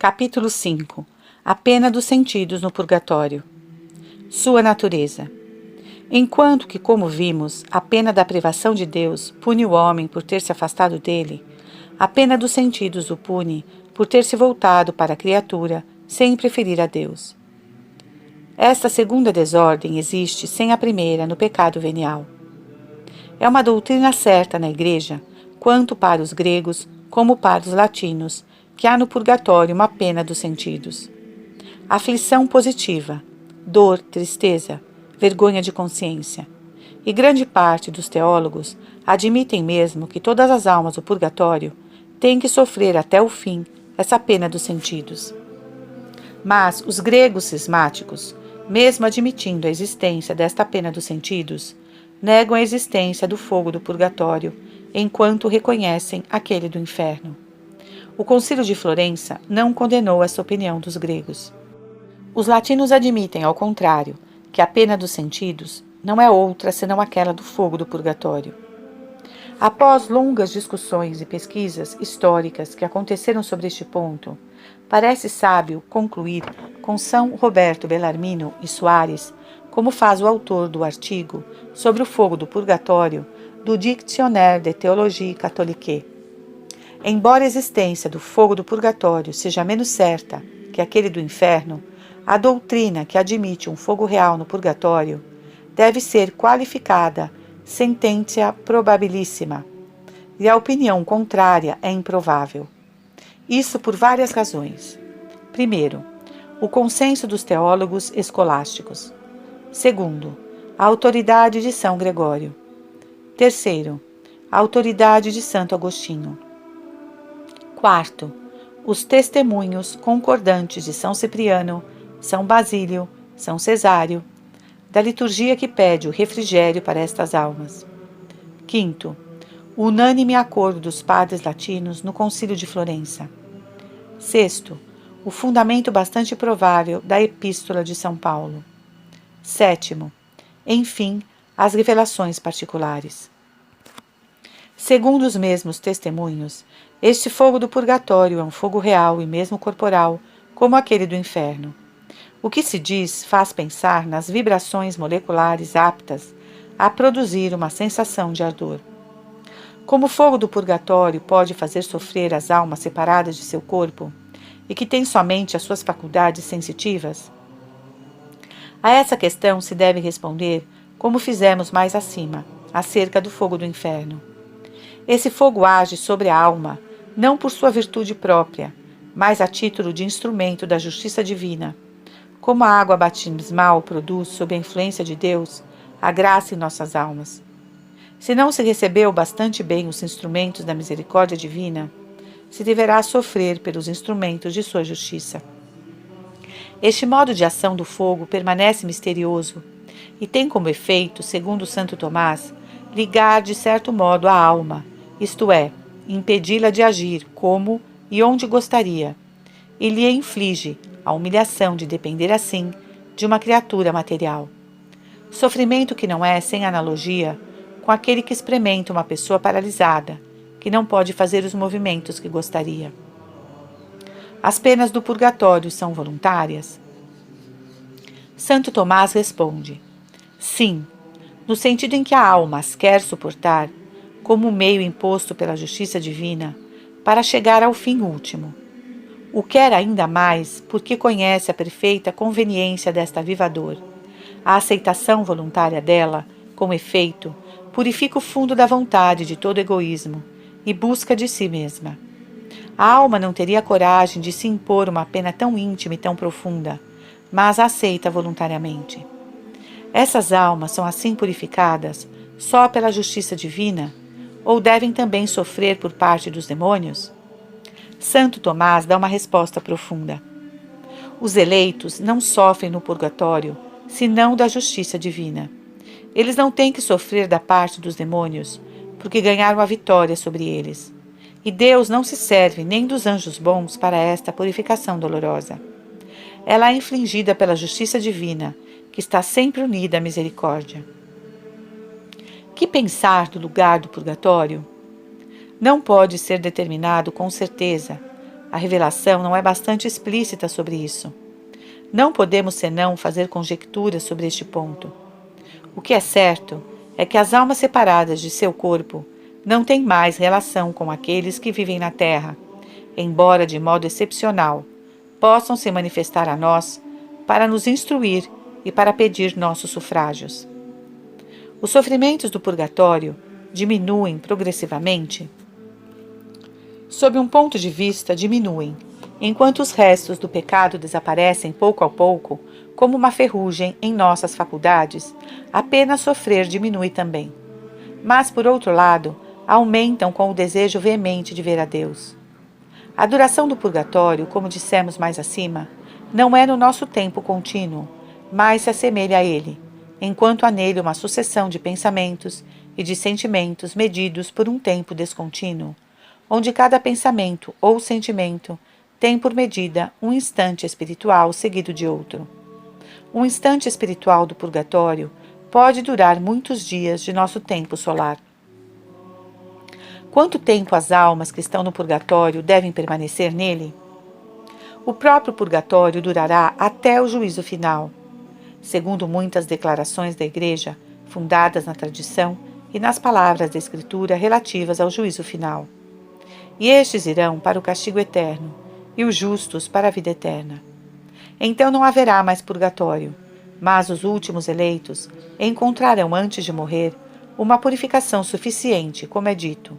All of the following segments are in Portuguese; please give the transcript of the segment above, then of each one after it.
Capítulo 5. A pena dos sentidos no purgatório. Sua natureza. Enquanto que, como vimos, a pena da privação de Deus pune o homem por ter se afastado dele, a pena dos sentidos o pune por ter se voltado para a criatura sem preferir a Deus. Esta segunda desordem existe sem a primeira no pecado venial. É uma doutrina certa na Igreja, quanto para os gregos como para os latinos, que há no purgatório uma pena dos sentidos. Aflição positiva, dor, tristeza, vergonha de consciência. E grande parte dos teólogos admitem mesmo que todas as almas do purgatório têm que sofrer até o fim essa pena dos sentidos. Mas os gregos cismáticos, mesmo admitindo a existência desta pena dos sentidos, negam a existência do fogo do purgatório, enquanto reconhecem aquele do inferno. O Concílio de Florença não condenou essa opinião dos gregos. Os latinos admitem, ao contrário, que a pena dos sentidos não é outra senão aquela do fogo do purgatório. Após longas discussões e pesquisas históricas que aconteceram sobre este ponto, parece sábio concluir com São Roberto Bellarmino e Soares, como faz o autor do artigo sobre o fogo do purgatório do Dictionnaire de Théologie Catholique. Embora a existência do fogo do purgatório seja menos certa que aquele do inferno, a doutrina que admite um fogo real no purgatório deve ser qualificada sententia probabilíssima, e a opinião contrária é improvável. Isso por várias razões. Primeiro, o consenso dos teólogos escolásticos. Segundo, a autoridade de São Gregório. Terceiro, a autoridade de Santo Agostinho. Quarto, os testemunhos concordantes de São Cipriano, São Basílio, São Cesário, da liturgia que pede o refrigério para estas almas. Quinto, o unânime acordo dos padres latinos no Concílio de Florença. Sexto, o fundamento bastante provável da Epístola de São Paulo. Sétimo, enfim, as revelações particulares. Segundo os mesmos testemunhos, este fogo do purgatório é um fogo real e mesmo corporal, como aquele do inferno. O que se diz faz pensar nas vibrações moleculares aptas a produzir uma sensação de ardor. Como o fogo do purgatório pode fazer sofrer as almas separadas de seu corpo e que têm somente as suas faculdades sensitivas? A essa questão se deve responder como fizemos mais acima, acerca do fogo do inferno. Esse fogo age sobre a alma, não por sua virtude própria, mas a título de instrumento da justiça divina. Como a água batismal produz, sob a influência de Deus, a graça em nossas almas. Se não se recebeu bastante bem os instrumentos da misericórdia divina, se deverá sofrer pelos instrumentos de sua justiça. Este modo de ação do fogo permanece misterioso e tem como efeito, segundo Santo Tomás, ligar de certo modo a alma, isto é, impedi-la de agir como e onde gostaria, e lhe inflige a humilhação de depender assim de uma criatura material. Sofrimento que não é sem analogia com aquele que experimenta uma pessoa paralisada, que não pode fazer os movimentos que gostaria. As penas do purgatório são voluntárias? Santo Tomás responde: sim, no sentido em que a alma as quer suportar, como meio imposto pela justiça divina, para chegar ao fim último. O quer ainda mais porque conhece a perfeita conveniência desta viva dor. A aceitação voluntária dela, com efeito, purifica o fundo da vontade de todo egoísmo e busca de si mesma. A alma não teria coragem de se impor uma pena tão íntima e tão profunda, mas a aceita voluntariamente. Essas almas são assim purificadas só pela justiça divina, ou devem também sofrer por parte dos demônios? Santo Tomás dá uma resposta profunda. Os eleitos não sofrem no purgatório, senão da justiça divina. Eles não têm que sofrer da parte dos demônios, porque ganharam a vitória sobre eles. E Deus não se serve nem dos anjos bons para esta purificação dolorosa. Ela é infligida pela justiça divina, que está sempre unida à misericórdia. Que pensar do lugar do purgatório? Não pode ser determinado com certeza, A revelação não é bastante explícita sobre isso. Não podemos senão fazer conjecturas sobre este ponto. O que é certo é que as almas separadas de seu corpo não têm mais relação com aqueles que vivem na Terra, embora de modo excepcional possam se manifestar a nós para nos instruir e para pedir nossos sufrágios. Os sofrimentos do purgatório diminuem progressivamente? Sob um ponto de vista, diminuem, enquanto os restos do pecado desaparecem pouco a pouco, como uma ferrugem em nossas faculdades, apenas sofrer diminui também. Mas, por outro lado, aumentam com o desejo veemente de ver a Deus. A duração do purgatório, como dissemos mais acima, não é no nosso tempo contínuo, mas se assemelha a ele, enquanto há nele uma sucessão de pensamentos e de sentimentos medidos por um tempo descontínuo, onde cada pensamento ou sentimento tem por medida um instante espiritual seguido de outro. Um instante espiritual do purgatório pode durar muitos dias de nosso tempo solar. Quanto tempo as almas que estão no purgatório devem permanecer nele? O próprio purgatório durará até o juízo final. Segundo muitas declarações da Igreja, fundadas na tradição e nas palavras da Escritura relativas ao juízo final. E estes irão para o castigo eterno, e os justos para a vida eterna. Então não haverá mais purgatório, mas os últimos eleitos encontrarão antes de morrer uma purificação suficiente, como é dito.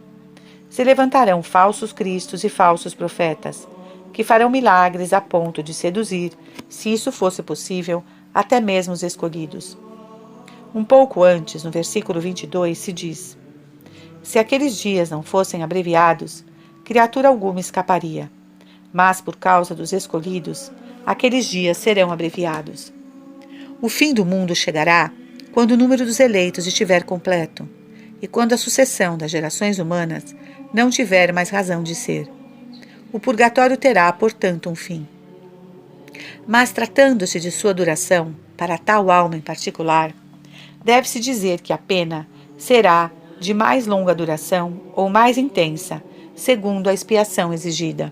Se levantarão falsos cristos e falsos profetas, que farão milagres a ponto de seduzir, se isso fosse possível, até mesmo os escolhidos. Um pouco antes, no versículo 22, se diz: se aqueles dias não fossem abreviados, criatura alguma escaparia, mas por causa dos escolhidos, aqueles dias serão abreviados. O fim do mundo chegará quando o número dos eleitos estiver completo, e quando a sucessão das gerações humanas não tiver mais razão de ser. O purgatório terá, portanto, um fim. Mas, tratando-se de sua duração, para tal alma em particular, deve-se dizer que a pena será de mais longa duração ou mais intensa, segundo a expiação exigida.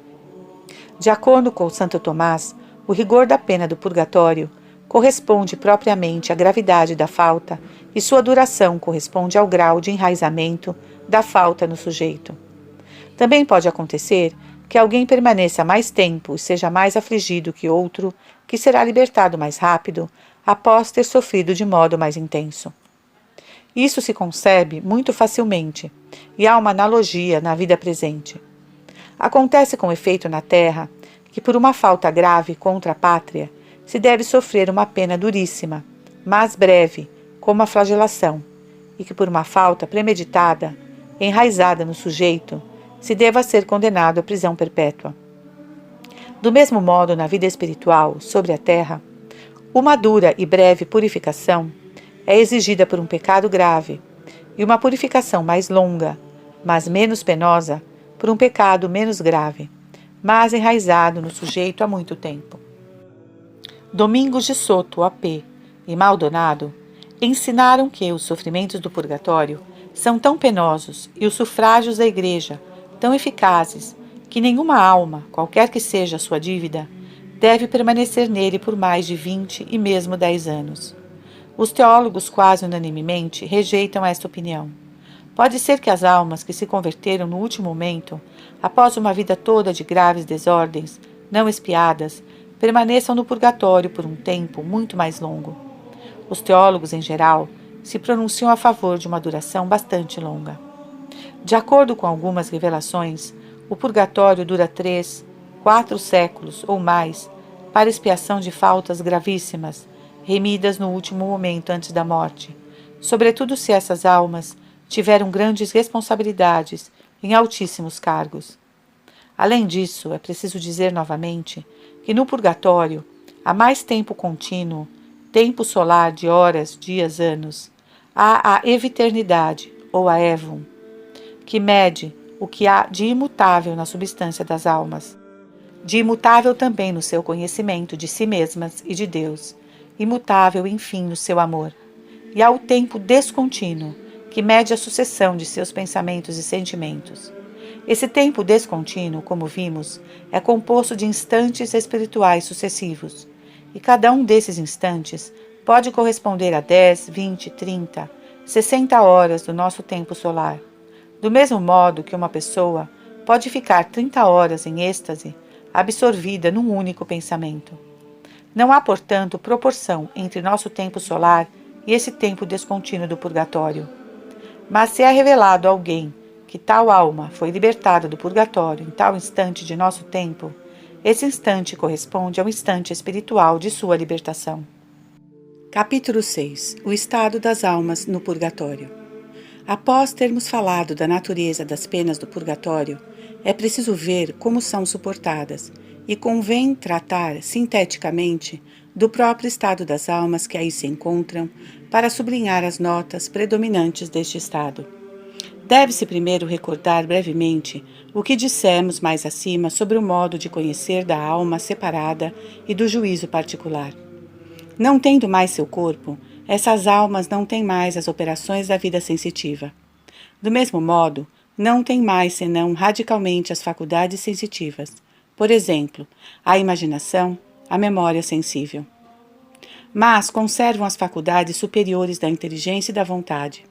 De acordo com Santo Tomás, o rigor da pena do purgatório corresponde propriamente à gravidade da falta e sua duração corresponde ao grau de enraizamento da falta no sujeito. Também pode acontecer que alguém permaneça mais tempo e seja mais afligido que outro, que será libertado mais rápido, após ter sofrido de modo mais intenso. Isso se concebe muito facilmente, e há uma analogia na vida presente. Acontece com efeito na Terra que, por uma falta grave contra a pátria, se deve sofrer uma pena duríssima, mas breve, como a flagelação, e que, por uma falta premeditada, enraizada no sujeito, se deva ser condenado à prisão perpétua. Do mesmo modo, na vida espiritual, sobre a terra, uma dura e breve purificação é exigida por um pecado grave, e uma purificação mais longa, mas menos penosa, por um pecado menos grave, mas enraizado no sujeito há muito tempo. Domingos de Soto, A.P. e Maldonado ensinaram que os sofrimentos do purgatório são tão penosos e os sufrágios da Igreja tão eficazes que nenhuma alma, qualquer que seja a sua dívida, deve permanecer nele por mais de 20 e mesmo 10 anos. Os teólogos quase unanimemente rejeitam esta opinião. Pode ser que as almas que se converteram no último momento, após uma vida toda de graves desordens, não expiadas, permaneçam no purgatório por um tempo muito mais longo. Os teólogos, em geral, se pronunciam a favor de uma duração bastante longa. De acordo com algumas revelações, o purgatório dura 3, 4 séculos ou mais para expiação de faltas gravíssimas, remidas no último momento antes da morte, sobretudo se essas almas tiveram grandes responsabilidades em altíssimos cargos. Além disso, é preciso dizer novamente que no purgatório há mais tempo contínuo, tempo solar de horas, dias, anos. Há a eviternidade, ou a évum, que mede o que há de imutável na substância das almas, de imutável também no seu conhecimento de si mesmas e de Deus, imutável, enfim, no seu amor. E há o tempo descontínuo, que mede a sucessão de seus pensamentos e sentimentos. Esse tempo descontínuo, como vimos, é composto de instantes espirituais sucessivos, e cada um desses instantes pode corresponder a 10, 20, 30, 60 horas do nosso tempo solar. Do mesmo modo que uma pessoa pode ficar 30 horas em êxtase, absorvida num único pensamento. Não há, portanto, proporção entre nosso tempo solar e esse tempo descontínuo do purgatório. Mas se é revelado a alguém que tal alma foi libertada do purgatório em tal instante de nosso tempo, esse instante corresponde ao instante espiritual de sua libertação. Capítulo 6. O estado das almas no purgatório. Após termos falado da natureza das penas do purgatório, é preciso ver como são suportadas, e convém tratar sinteticamente do próprio estado das almas que aí se encontram, para sublinhar as notas predominantes deste estado. Deve-se primeiro recordar brevemente o que dissemos mais acima sobre o modo de conhecer da alma separada e do juízo particular. Não tendo mais seu corpo, essas almas não têm mais as operações da vida sensitiva. Do mesmo modo, não têm mais senão radicalmente as faculdades sensitivas, por exemplo, a imaginação, a memória sensível. Mas conservam as faculdades superiores da inteligência e da vontade.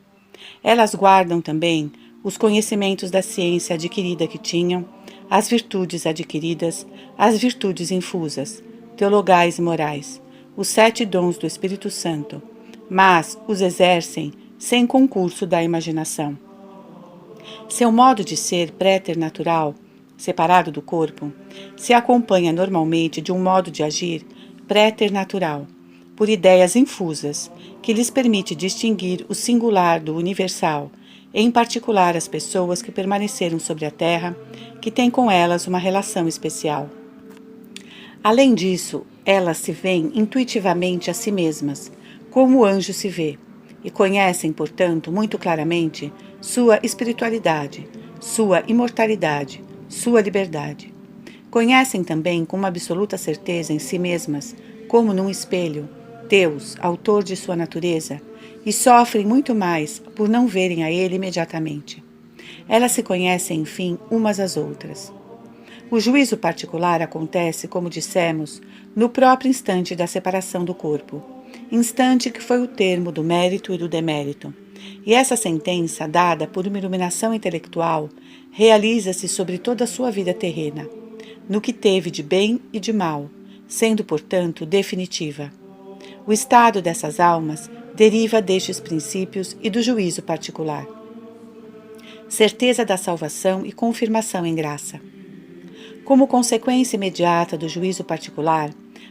Elas guardam também os conhecimentos da ciência adquirida que tinham, as virtudes adquiridas, as virtudes infusas, teologais e morais, os 7 dons do Espírito Santo, mas os exercem sem concurso da imaginação. Seu modo de ser préternatural, separado do corpo, se acompanha normalmente de um modo de agir préternatural, por ideias infusas, que lhes permite distinguir o singular do universal, em particular as pessoas que permaneceram sobre a terra, que têm com elas uma relação especial. Além disso, elas se veem intuitivamente a si mesmas, como o anjo se vê, e conhecem, portanto, muito claramente sua espiritualidade, sua imortalidade, sua liberdade. Conhecem também com uma absoluta certeza em si mesmas, como num espelho, Deus, autor de sua natureza, e sofrem muito mais por não verem a Ele imediatamente. Elas se conhecem, enfim, umas às outras. O juízo particular acontece, como dissemos, no próprio instante da separação do corpo, instante que foi o termo do mérito e do demérito. E essa sentença, dada por uma iluminação intelectual, realiza-se sobre toda a sua vida terrena, no que teve de bem e de mal, sendo, portanto, definitiva. O estado dessas almas deriva destes princípios e do juízo particular. Certeza da salvação e confirmação em graça. Como consequência imediata do juízo particular,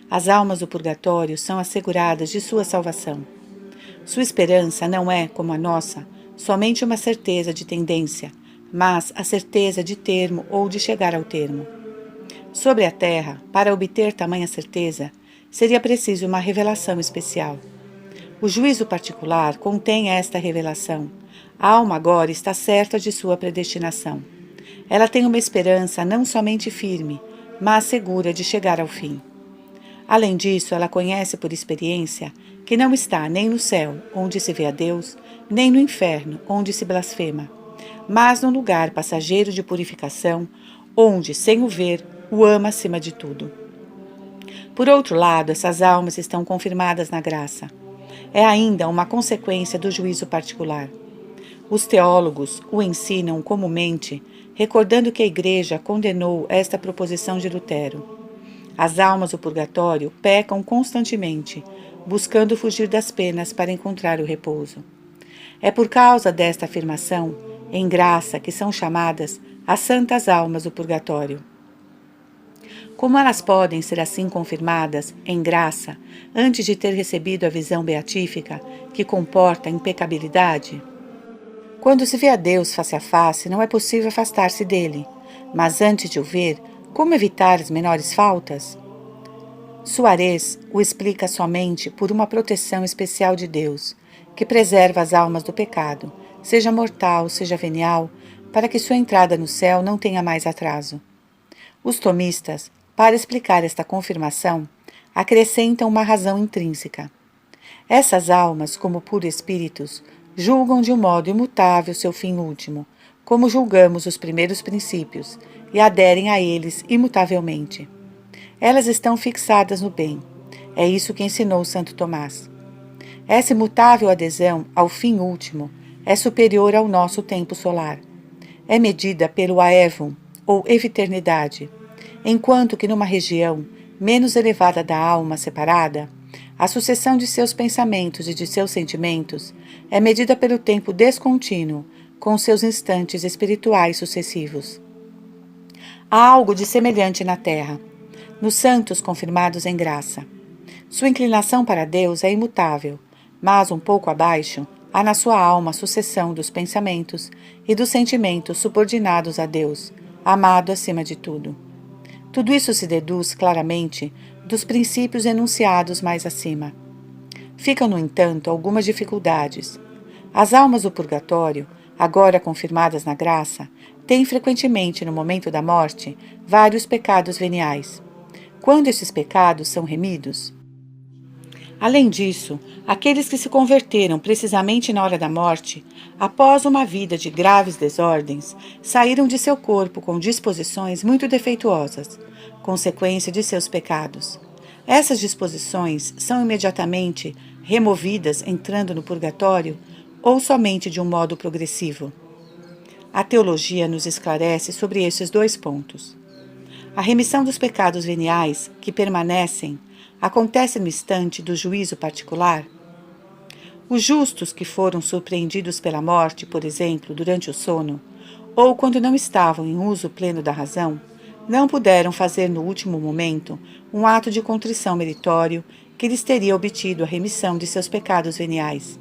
as almas do purgatório são asseguradas de sua salvação. Sua esperança não é, como a nossa, somente uma certeza de tendência, mas a certeza de termo ou de chegar ao termo. Sobre a terra, para obter tamanha certeza, seria preciso uma revelação especial. O juízo particular contém esta revelação. A alma agora está certa de sua predestinação. Ela tem uma esperança não somente firme, mas segura de chegar ao fim. Além disso, ela conhece por experiência que não está nem no céu, onde se vê a Deus, nem no inferno, onde se blasfema, mas num lugar passageiro de purificação, onde, sem o ver, o ama acima de tudo. Por outro lado, essas almas estão confirmadas na graça. É ainda uma consequência do juízo particular. Os teólogos o ensinam comumente, recordando que a Igreja condenou esta proposição de Lutero. As almas do purgatório pecam constantemente, buscando fugir das penas para encontrar o repouso. É por causa desta afirmação, em graça, que são chamadas as santas almas do purgatório. Como elas podem ser assim confirmadas, em graça, antes de ter recebido a visão beatífica, que comporta impecabilidade? Quando se vê a Deus face a face, não é possível afastar-se dele, mas antes de o ver, como evitar as menores faltas? Suarez o explica somente por uma proteção especial de Deus, que preserva as almas do pecado, seja mortal, seja venial, para que sua entrada no céu não tenha mais atraso. Os tomistas, para explicar esta confirmação, acrescentam uma razão intrínseca. Essas almas, como puros espíritos, julgam de um modo imutável seu fim último, como julgamos os primeiros princípios, e aderem a eles imutavelmente. Elas estão fixadas no bem. É isso que ensinou Santo Tomás. Essa imutável adesão ao fim último é superior ao nosso tempo solar. É medida pelo aevum, ou eviternidade, enquanto que numa região menos elevada da alma separada, a sucessão de seus pensamentos e de seus sentimentos é medida pelo tempo descontínuo, com seus instantes espirituais sucessivos. Há algo de semelhante na Terra, nos santos confirmados em graça. Sua inclinação para Deus é imutável, mas um pouco abaixo, há na sua alma a sucessão dos pensamentos e dos sentimentos subordinados a Deus, amado acima de tudo. Tudo isso se deduz claramente dos princípios enunciados mais acima. Ficam, no entanto, algumas dificuldades. As almas do purgatório, agora confirmadas na graça, têm frequentemente, no momento da morte, vários pecados veniais. Quando esses pecados são remidos, além disso, aqueles que se converteram precisamente na hora da morte, após uma vida de graves desordens, saíram de seu corpo com disposições muito defeituosas, consequência de seus pecados. Essas disposições são imediatamente removidas entrando no purgatório ou somente de um modo progressivo. A teologia nos esclarece sobre esses dois pontos. A remissão dos pecados veniais, que permanecem, acontece no instante do juízo particular. Os justos que foram surpreendidos pela morte, por exemplo, durante o sono, ou quando não estavam em uso pleno da razão, não puderam fazer no último momento um ato de contrição meritório que lhes teria obtido a remissão de seus pecados veniais.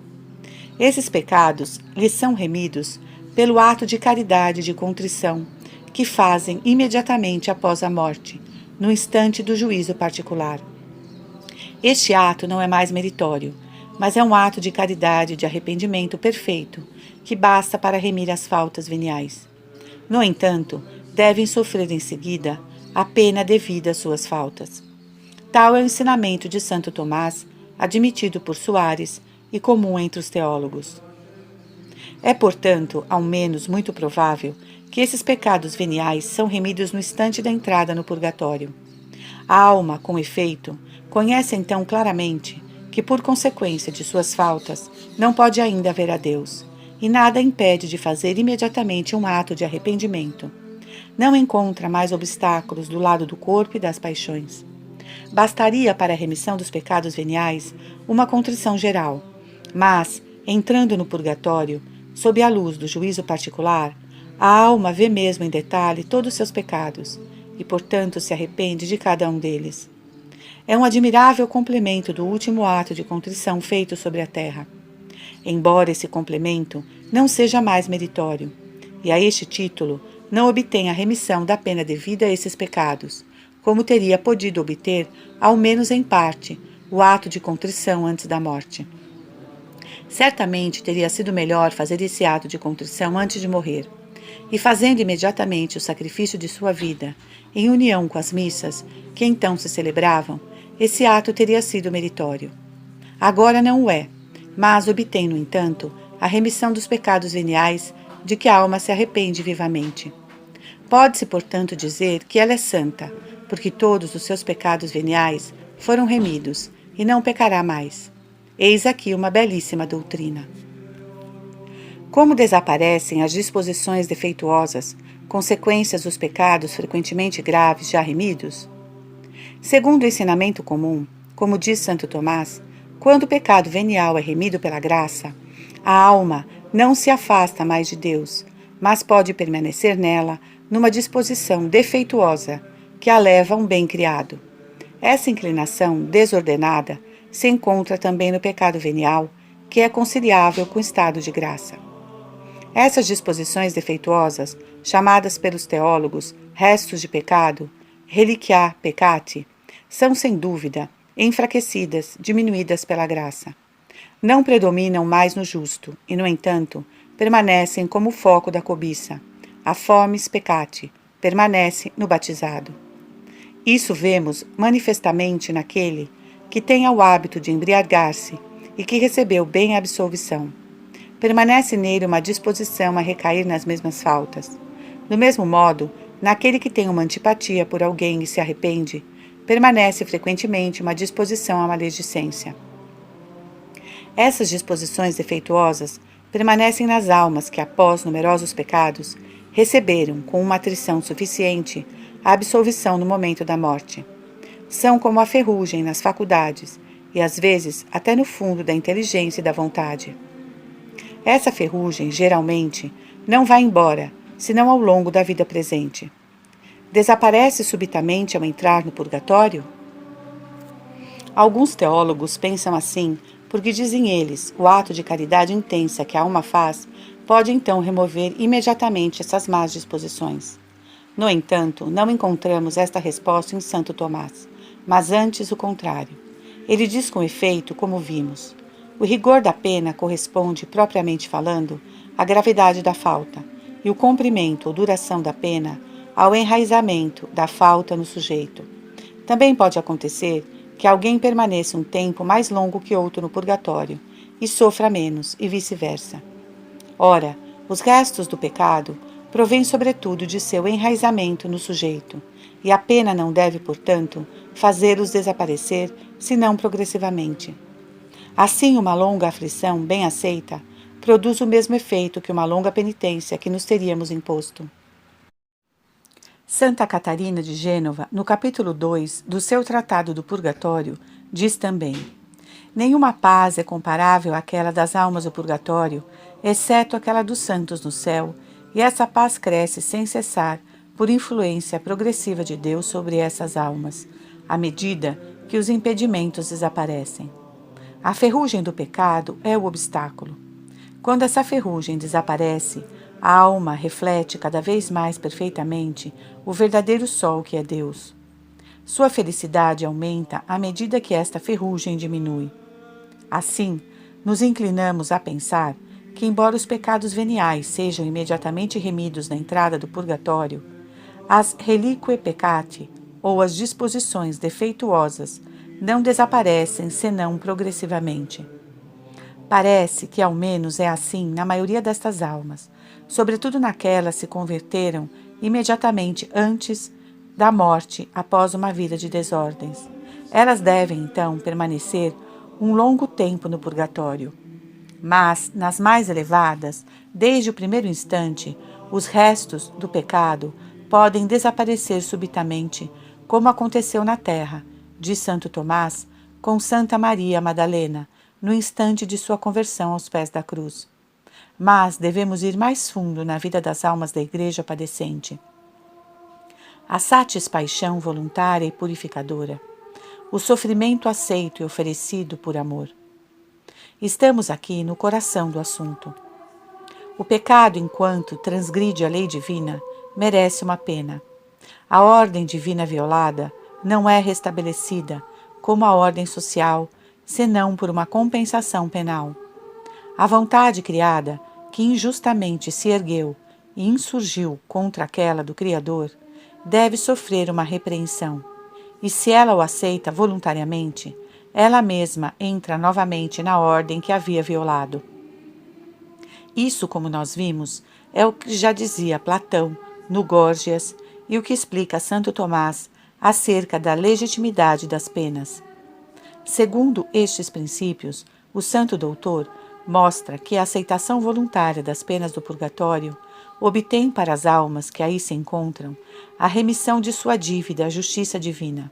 Esses pecados lhes são remidos pelo ato de caridade e de contrição que fazem imediatamente após a morte, no instante do juízo particular. Este ato não é mais meritório, mas é um ato de caridade e de arrependimento perfeito, que basta para remir as faltas veniais. No entanto, devem sofrer em seguida a pena devida às suas faltas. Tal é o ensinamento de Santo Tomás, admitido por Soares e comum entre os teólogos. É, portanto, ao menos muito provável que esses pecados veniais são remidos no instante da entrada no purgatório. A alma, com efeito, conhece então claramente que, por consequência de suas faltas, não pode ainda ver a Deus, e nada a impede de fazer imediatamente um ato de arrependimento. Não encontra mais obstáculos do lado do corpo e das paixões. Bastaria para a remissão dos pecados veniais uma contrição geral, mas, entrando no purgatório, sob a luz do juízo particular, a alma vê mesmo em detalhe todos os seus pecados e, portanto, se arrepende de cada um deles. É um admirável complemento do último ato de contrição feito sobre a terra. Embora esse complemento não seja mais meritório, e a este título não obtém a remissão da pena devida a esses pecados, como teria podido obter, ao menos em parte, o ato de contrição antes da morte. Certamente teria sido melhor fazer esse ato de contrição antes de morrer, e fazendo imediatamente o sacrifício de sua vida, em união com as missas, que então se celebravam, esse ato teria sido meritório. Agora não o é, mas obtém, no entanto, a remissão dos pecados veniais de que a alma se arrepende vivamente. Pode-se, portanto, dizer que ela é santa, porque todos os seus pecados veniais foram remidos, e não pecará mais. Eis aqui uma belíssima doutrina. Como desaparecem as disposições defeituosas, consequências dos pecados frequentemente graves já remidos? Segundo o ensinamento comum, como diz Santo Tomás, quando o pecado venial é remido pela graça, a alma não se afasta mais de Deus, mas pode permanecer nela numa disposição defeituosa que a leva a um bem criado. Essa inclinação desordenada se encontra também no pecado venial, que é conciliável com o estado de graça. Essas disposições defeituosas, chamadas pelos teólogos restos de pecado, reliquia peccati, são sem dúvida enfraquecidas, diminuídas pela graça. Não predominam mais no justo e, no entanto, permanecem como o foco da cobiça. A fomes peccati permanece no batizado. Isso vemos manifestamente naquele que tenha o hábito de embriagar-se e que recebeu bem a absolvição. permanece nele uma disposição a recair nas mesmas faltas. Do mesmo modo, naquele que tem uma antipatia por alguém e se arrepende, permanece frequentemente uma disposição à maledicência. Essas disposições defeituosas permanecem nas almas que, após numerosos pecados, receberam, com uma atrição suficiente, a absolvição no momento da morte. São como a ferrugem nas faculdades e, às vezes, até no fundo da inteligência e da vontade. Essa ferrugem, geralmente, não vai embora, senão ao longo da vida presente. Desaparece subitamente ao entrar no purgatório? Alguns teólogos pensam assim, porque dizem eles, o ato de caridade intensa que a alma faz pode então remover imediatamente essas más disposições. No entanto, não encontramos esta resposta em Santo Tomás, mas antes o contrário. Ele diz com efeito, como vimos, o rigor da pena corresponde, propriamente falando, à gravidade da falta, e o comprimento ou duração da pena ao enraizamento da falta no sujeito. Também pode acontecer que alguém permaneça um tempo mais longo que outro no purgatório e sofra menos, e vice-versa. Ora, os restos do pecado provêm sobretudo de seu enraizamento no sujeito, e a pena não deve, portanto, fazê-los desaparecer, senão progressivamente. Assim, uma longa aflição, bem aceita, produz o mesmo efeito que uma longa penitência que nos teríamos imposto. Santa Catarina de Gênova, no capítulo 2 do seu Tratado do Purgatório, diz também: nenhuma paz é comparável àquela das almas do purgatório, exceto aquela dos santos no céu, e essa paz cresce sem cessar por influência progressiva de Deus sobre essas almas, à medida que os impedimentos desaparecem. A ferrugem do pecado é o obstáculo. Quando essa ferrugem desaparece, a alma reflete cada vez mais perfeitamente o verdadeiro sol que é Deus. Sua felicidade aumenta à medida que esta ferrugem diminui. Assim, nos inclinamos a pensar que, embora os pecados veniais sejam imediatamente remidos na entrada do purgatório, as reliquiae peccati, ou as disposições defeituosas, não desaparecem senão progressivamente. Parece que ao menos é assim na maioria destas almas, sobretudo naquelas que se converteram imediatamente antes da morte após uma vida de desordens. Elas devem, então, permanecer um longo tempo no purgatório. Mas, nas mais elevadas, desde o primeiro instante, os restos do pecado podem desaparecer subitamente, como aconteceu na terra, diz Santo Tomás, com Santa Maria Madalena, no instante de sua conversão aos pés da cruz. Mas devemos ir mais fundo na vida das almas da Igreja padecente. A satispaixão voluntária e purificadora. O sofrimento aceito e oferecido por amor. Estamos aqui no coração do assunto. O pecado, enquanto transgride a lei divina, merece uma pena. A ordem divina violada não é restabelecida, como a ordem social, senão por uma compensação penal. A vontade criada, que injustamente se ergueu e insurgiu contra aquela do Criador, deve sofrer uma repreensão, e se ela o aceita voluntariamente, ela mesma entra novamente na ordem que havia violado. Isso, como nós vimos, é o que já dizia Platão no Górgias e o que explica Santo Tomás acerca da legitimidade das penas. Segundo estes princípios, o Santo Doutor mostra que a aceitação voluntária das penas do purgatório obtém para as almas que aí se encontram a remissão de sua dívida à justiça divina.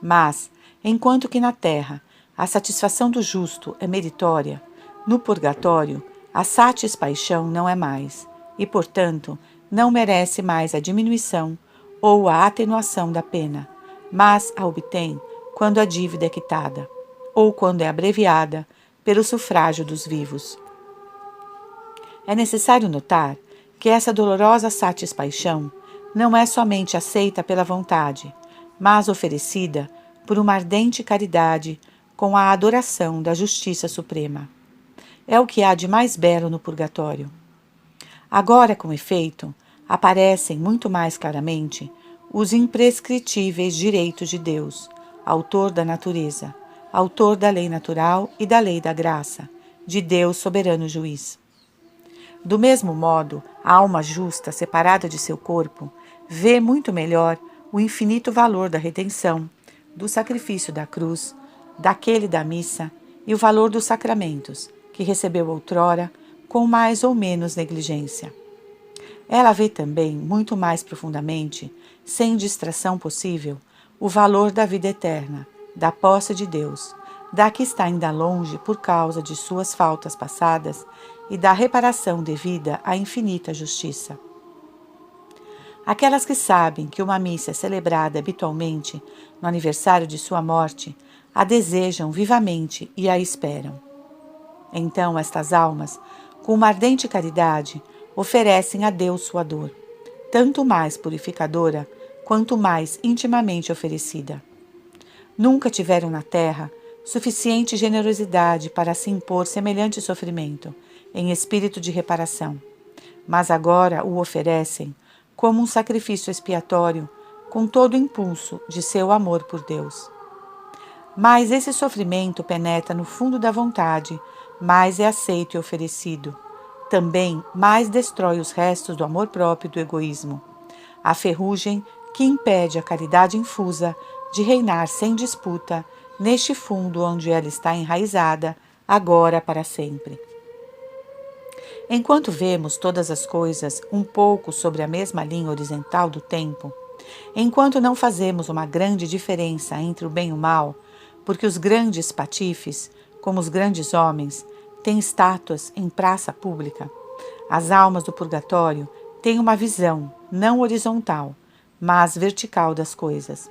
Mas, enquanto que na terra a satisfação do justo é meritória, no purgatório a satispaixão não é mais, e, portanto, não merece mais a diminuição ou a atenuação da pena, mas a obtém quando a dívida é quitada, ou quando é abreviada pelo sufrágio dos vivos. É necessário notar que essa dolorosa satisfação não é somente aceita pela vontade, mas oferecida por uma ardente caridade com a adoração da justiça suprema. É o que há de mais belo no purgatório. Agora, com efeito, aparecem muito mais claramente os imprescritíveis direitos de Deus, autor da natureza, autor da lei natural e da lei da graça, de Deus soberano juiz. Do mesmo modo, a alma justa, separada de seu corpo, vê muito melhor o infinito valor da redenção, do sacrifício da cruz, daquele da missa e o valor dos sacramentos, que recebeu outrora com mais ou menos negligência. Ela vê também, muito mais profundamente, sem distração possível, o valor da vida eterna, da posse de Deus, da que está ainda longe por causa de suas faltas passadas e da reparação devida à infinita justiça. Aquelas que sabem que uma missa é celebrada habitualmente no aniversário de sua morte, a desejam vivamente e a esperam. Então estas almas, com uma ardente caridade, oferecem a Deus sua dor, tanto mais purificadora quanto mais intimamente oferecida. Nunca tiveram na terra suficiente generosidade para se impor semelhante sofrimento, em espírito de reparação, mas agora o oferecem como um sacrifício expiatório, com todo o impulso de seu amor por Deus. Mas esse sofrimento penetra no fundo da vontade, mais é aceito e oferecido. Também mais destrói os restos do amor próprio e do egoísmo, a ferrugem que impede a caridade infusa de reinar sem disputa neste fundo onde ela está enraizada, agora para sempre. Enquanto vemos todas as coisas um pouco sobre a mesma linha horizontal do tempo, enquanto não fazemos uma grande diferença entre o bem e o mal, porque os grandes patifes, como os grandes homens, têm estátuas em praça pública, as almas do purgatório têm uma visão não horizontal, mas vertical das coisas.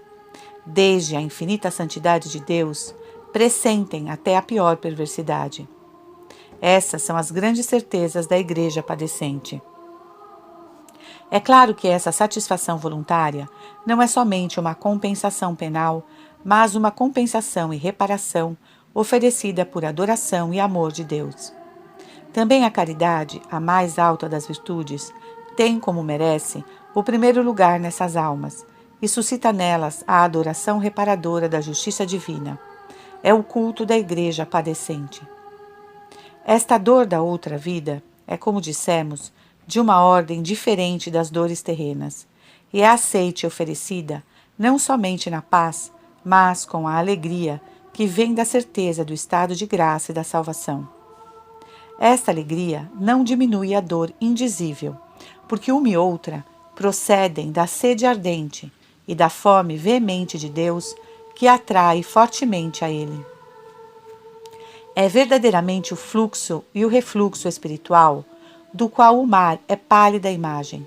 Desde a infinita santidade de Deus, pressentem até a pior perversidade. Essas são as grandes certezas da Igreja padecente. É claro que essa satisfação voluntária não é somente uma compensação penal, mas uma compensação e reparação oferecida por adoração e amor de Deus. Também a caridade, a mais alta das virtudes, tem, como merece, o primeiro lugar nessas almas e suscita nelas a adoração reparadora da justiça divina. É o culto da Igreja padecente. Esta dor da outra vida é, como dissemos, de uma ordem diferente das dores terrenas, e é aceita e oferecida não somente na paz, mas com a alegria que vem da certeza do estado de graça e da salvação. Esta alegria não diminui a dor indizível, porque uma e outra procedem da sede ardente e da fome veemente de Deus que atrai fortemente a Ele. É verdadeiramente o fluxo e o refluxo espiritual, do qual o mar é pálida imagem.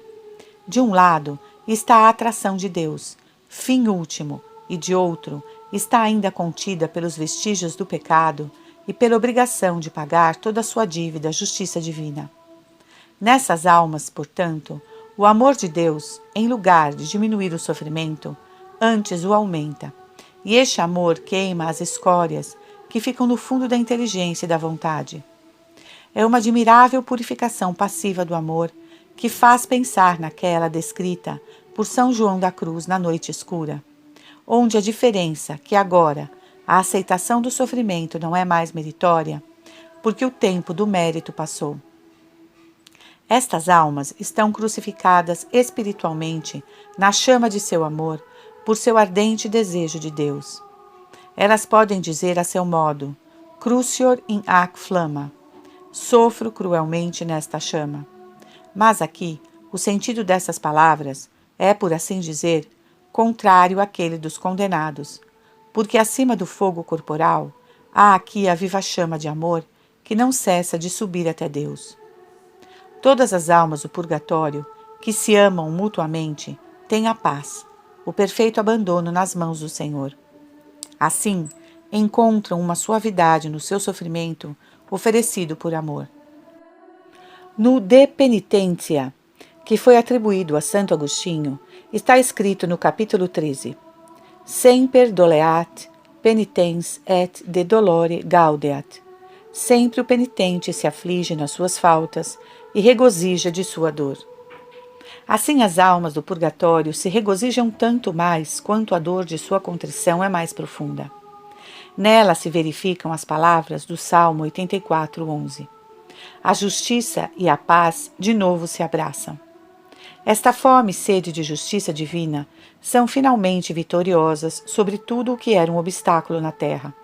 De um lado está a atração de Deus, fim último, e de outro está ainda contida pelos vestígios do pecado e pela obrigação de pagar toda a sua dívida à justiça divina. Nessas almas, portanto, o amor de Deus, em lugar de diminuir o sofrimento, antes o aumenta, e este amor queima as escórias que ficam no fundo da inteligência e da vontade. É uma admirável purificação passiva do amor que faz pensar naquela descrita por São João da Cruz na noite escura, onde a diferença que agora a aceitação do sofrimento não é mais meritória, porque o tempo do mérito passou. Estas almas estão crucificadas espiritualmente na chama de seu amor por seu ardente desejo de Deus. Elas podem dizer a seu modo, crucior in ac flamma, sofro cruelmente nesta chama. Mas aqui, o sentido dessas palavras é, por assim dizer, contrário àquele dos condenados, porque acima do fogo corporal há aqui a viva chama de amor que não cessa de subir até Deus. Todas as almas do purgatório, que se amam mutuamente, têm a paz, o perfeito abandono nas mãos do Senhor. Assim, encontram uma suavidade no seu sofrimento oferecido por amor. No De Penitentia, que foi atribuído a Santo Agostinho, está escrito no capítulo 13: Semper doleat penitens et de dolore gaudeat. Sempre o penitente se aflige nas suas faltas e regozija de sua dor. Assim as almas do purgatório se regozijam tanto mais quanto a dor de sua contrição é mais profunda. Nela se verificam as palavras do Salmo 84:11. A justiça e a paz de novo se abraçam. Esta fome e sede de justiça divina são finalmente vitoriosas sobre tudo o que era um obstáculo na terra.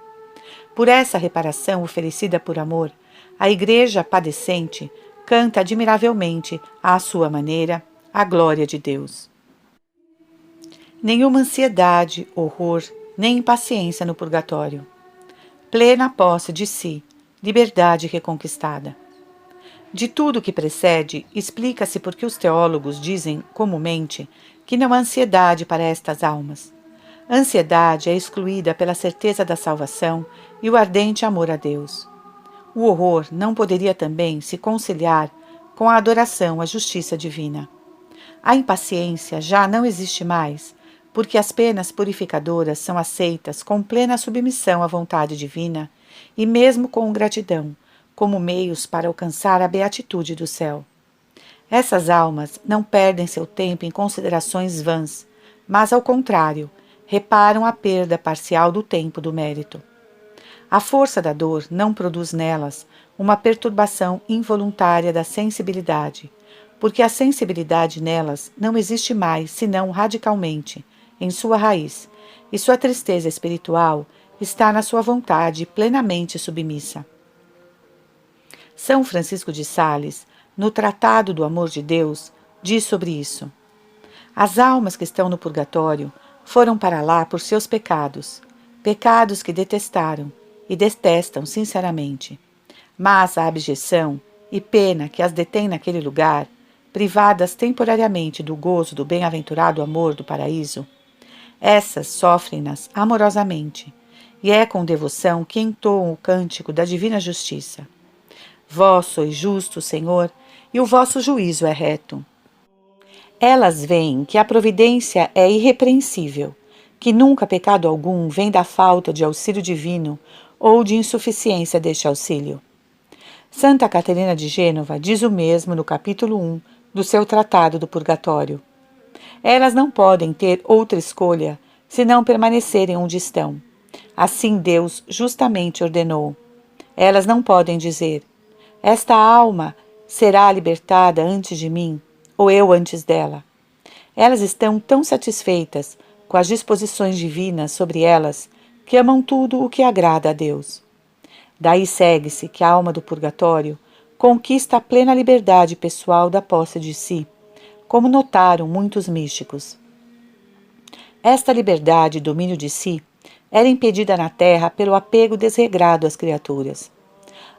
Por essa reparação oferecida por amor, a Igreja padecente canta admiravelmente, à sua maneira, a glória de Deus. Nenhuma ansiedade, horror, nem impaciência no purgatório. Plena posse de si, liberdade reconquistada. De tudo o que precede, explica-se por que os teólogos dizem, comumente, que não há ansiedade para estas almas. A ansiedade é excluída pela certeza da salvação e o ardente amor a Deus. O horror não poderia também se conciliar com a adoração à justiça divina. A impaciência já não existe mais, porque as penas purificadoras são aceitas com plena submissão à vontade divina e mesmo com gratidão, como meios para alcançar a beatitude do céu. Essas almas não perdem seu tempo em considerações vãs, mas, ao contrário, reparam a perda parcial do tempo do mérito. A força da dor não produz nelas uma perturbação involuntária da sensibilidade, porque a sensibilidade nelas não existe mais senão radicalmente, em sua raiz, e sua tristeza espiritual está na sua vontade plenamente submissa. São Francisco de Sales, no Tratado do Amor de Deus, diz sobre isso: as almas que estão no purgatório foram para lá por seus pecados, pecados que detestaram e detestam sinceramente. Mas a abjeção e pena que as detém naquele lugar, privadas temporariamente do gozo do bem-aventurado amor do paraíso, essas sofrem-nas amorosamente, e é com devoção que entoam o cântico da divina justiça. Vós sois justo, Senhor, e o vosso juízo é reto. Elas veem que a providência é irrepreensível, que nunca pecado algum vem da falta de auxílio divino ou de insuficiência deste auxílio. Santa Catarina de Gênova diz o mesmo no capítulo 1 do seu Tratado do Purgatório. Elas não podem ter outra escolha senão permanecerem onde estão. Assim Deus justamente ordenou. Elas não podem dizer: esta alma será libertada antes de mim, ou eu antes dela. Elas estão tão satisfeitas com as disposições divinas sobre elas que amam tudo o que agrada a Deus. Daí segue-se que a alma do purgatório conquista a plena liberdade pessoal da posse de si, como notaram muitos místicos. Esta liberdade e domínio de si era impedida na terra pelo apego desregrado às criaturas.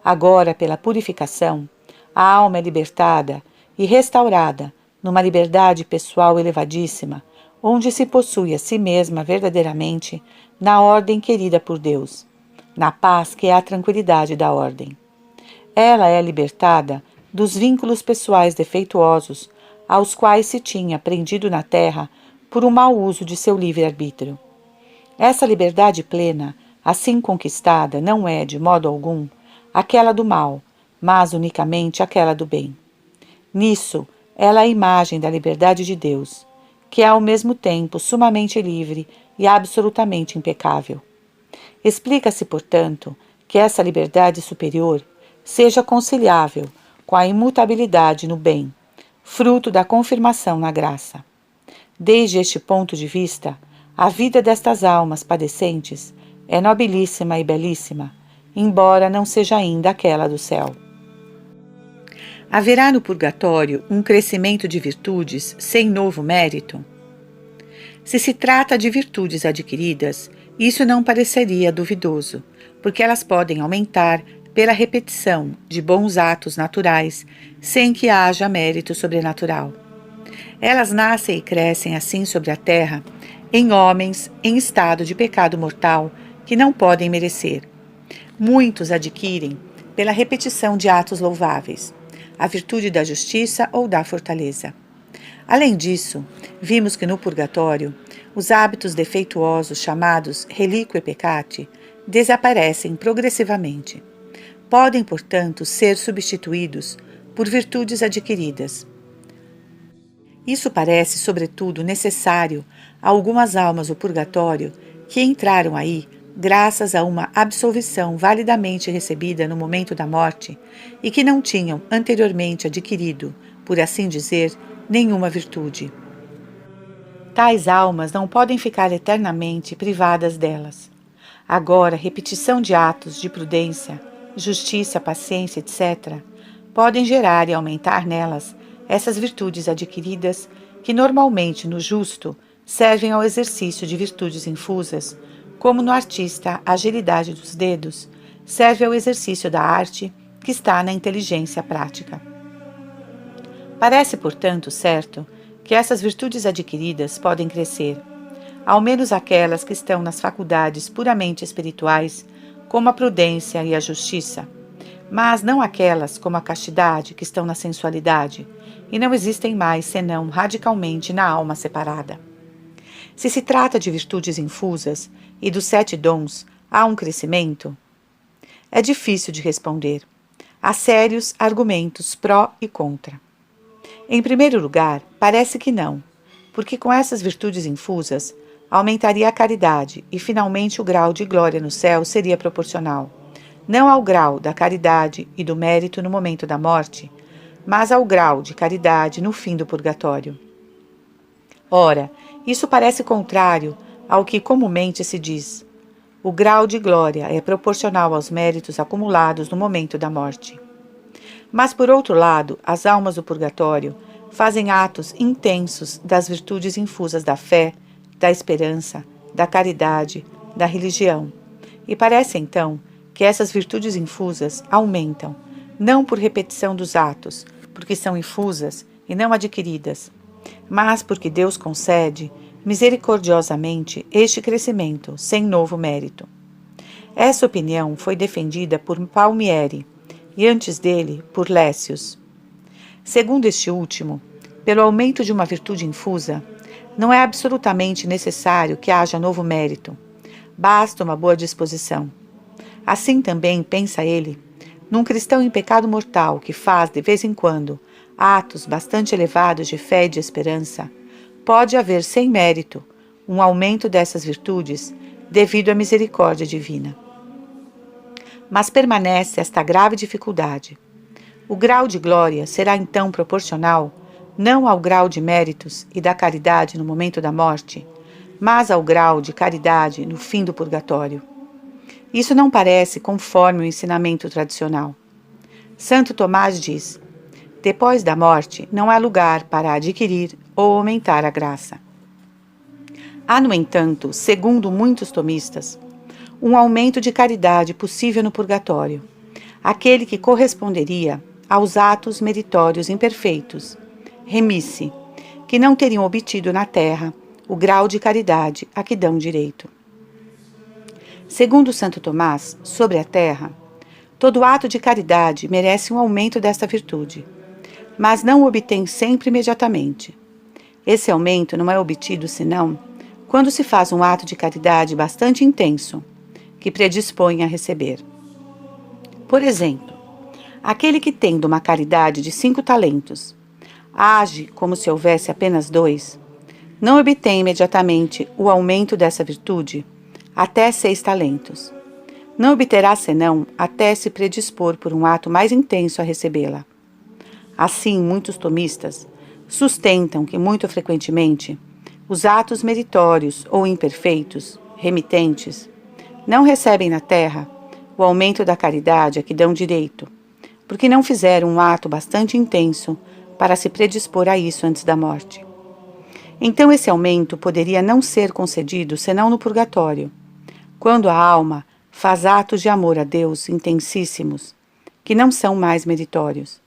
Agora, pela purificação, a alma é libertada e restaurada numa liberdade pessoal elevadíssima, onde se possui a si mesma verdadeiramente na ordem querida por Deus, na paz que é a tranquilidade da ordem. Ela é libertada dos vínculos pessoais defeituosos aos quais se tinha prendido na terra por um mau uso de seu livre-arbítrio. Essa liberdade plena, assim conquistada, não é, de modo algum, aquela do mal, mas unicamente aquela do bem. Nisso, ela é a imagem da liberdade de Deus, que é ao mesmo tempo sumamente livre e absolutamente impecável. Explica-se, portanto, que essa liberdade superior seja conciliável com a imutabilidade no bem, fruto da confirmação na graça. Desde este ponto de vista, a vida destas almas padecentes é nobilíssima e belíssima, embora não seja ainda aquela do céu. Haverá no purgatório um crescimento de virtudes sem novo mérito? Se se trata de virtudes adquiridas, isso não pareceria duvidoso, porque elas podem aumentar pela repetição de bons atos naturais, sem que haja mérito sobrenatural. Elas nascem e crescem assim sobre a terra, em homens em estado de pecado mortal, que não podem merecer. Muitos adquirem, pela repetição de atos louváveis, a virtude da justiça ou da fortaleza. Além disso, vimos que no purgatório, os hábitos defeituosos chamados reliquae peccati desaparecem progressivamente. Podem, portanto, ser substituídos por virtudes adquiridas. Isso parece, sobretudo, necessário a algumas almas do purgatório que entraram aí graças a uma absolvição validamente recebida no momento da morte e que não tinham anteriormente adquirido, por assim dizer, nenhuma virtude. Tais almas não podem ficar eternamente privadas delas. Agora, repetição de atos de prudência, justiça, paciência, etc., podem gerar e aumentar nelas essas virtudes adquiridas que normalmente no justo servem ao exercício de virtudes infusas, como no artista a agilidade dos dedos serve ao exercício da arte que está na inteligência prática. Parece, portanto, certo que essas virtudes adquiridas podem crescer, ao menos aquelas que estão nas faculdades puramente espirituais, como a prudência e a justiça, mas não aquelas como a castidade que estão na sensualidade e não existem mais senão radicalmente na alma separada. Se se trata de virtudes infusas e dos 7 dons, há um crescimento? É difícil de responder. Há sérios argumentos pró e contra. Em primeiro lugar, parece que não, porque com essas virtudes infusas aumentaria a caridade e finalmente o grau de glória no céu seria proporcional, não ao grau da caridade e do mérito no momento da morte, mas ao grau de caridade no fim do purgatório. Ora, isso parece contrário ao que comumente se diz. O grau de glória é proporcional aos méritos acumulados no momento da morte. Mas, por outro lado, as almas do purgatório fazem atos intensos das virtudes infusas da fé, da esperança, da caridade, da religião. E parece, então, que essas virtudes infusas aumentam, não por repetição dos atos, porque são infusas e não adquiridas, mas porque Deus concede, misericordiosamente, este crescimento, sem novo mérito. Essa opinião foi defendida por Palmieri, e antes dele, por Lécius. Segundo este último, pelo aumento de uma virtude infusa, não é absolutamente necessário que haja novo mérito, basta uma boa disposição. Assim também, pensa ele, num cristão em pecado mortal que faz, de vez em quando, atos bastante elevados de fé e de esperança, pode haver sem mérito um aumento dessas virtudes devido à misericórdia divina. Mas permanece esta grave dificuldade. O grau de glória será então proporcional não ao grau de méritos e da caridade no momento da morte, mas ao grau de caridade no fim do purgatório. Isso não parece conforme o ensinamento tradicional. Santo Tomás diz: depois da morte não há lugar para adquirir ou aumentar a graça. Há, no entanto, segundo muitos tomistas, um aumento de caridade possível no purgatório, aquele que corresponderia aos atos meritórios imperfeitos, remisse, que não teriam obtido na terra o grau de caridade a que dão direito. Segundo Santo Tomás, sobre a terra, todo ato de caridade merece um aumento desta virtude, mas não o obtém sempre imediatamente. Esse aumento não é obtido senão quando se faz um ato de caridade bastante intenso, que predispõe a receber. Por exemplo, aquele que tendo uma caridade de 5 talentos, age como se houvesse apenas 2, não obtém imediatamente o aumento dessa virtude até 6 talentos. Não obterá senão até se predispor por um ato mais intenso a recebê-la. Assim, muitos tomistas sustentam que, muito frequentemente, os atos meritórios ou imperfeitos, remitentes, não recebem na terra o aumento da caridade a que dão direito, porque não fizeram um ato bastante intenso para se predispor a isso antes da morte. Então esse aumento poderia não ser concedido senão no purgatório, quando a alma faz atos de amor a Deus intensíssimos, que não são mais meritórios.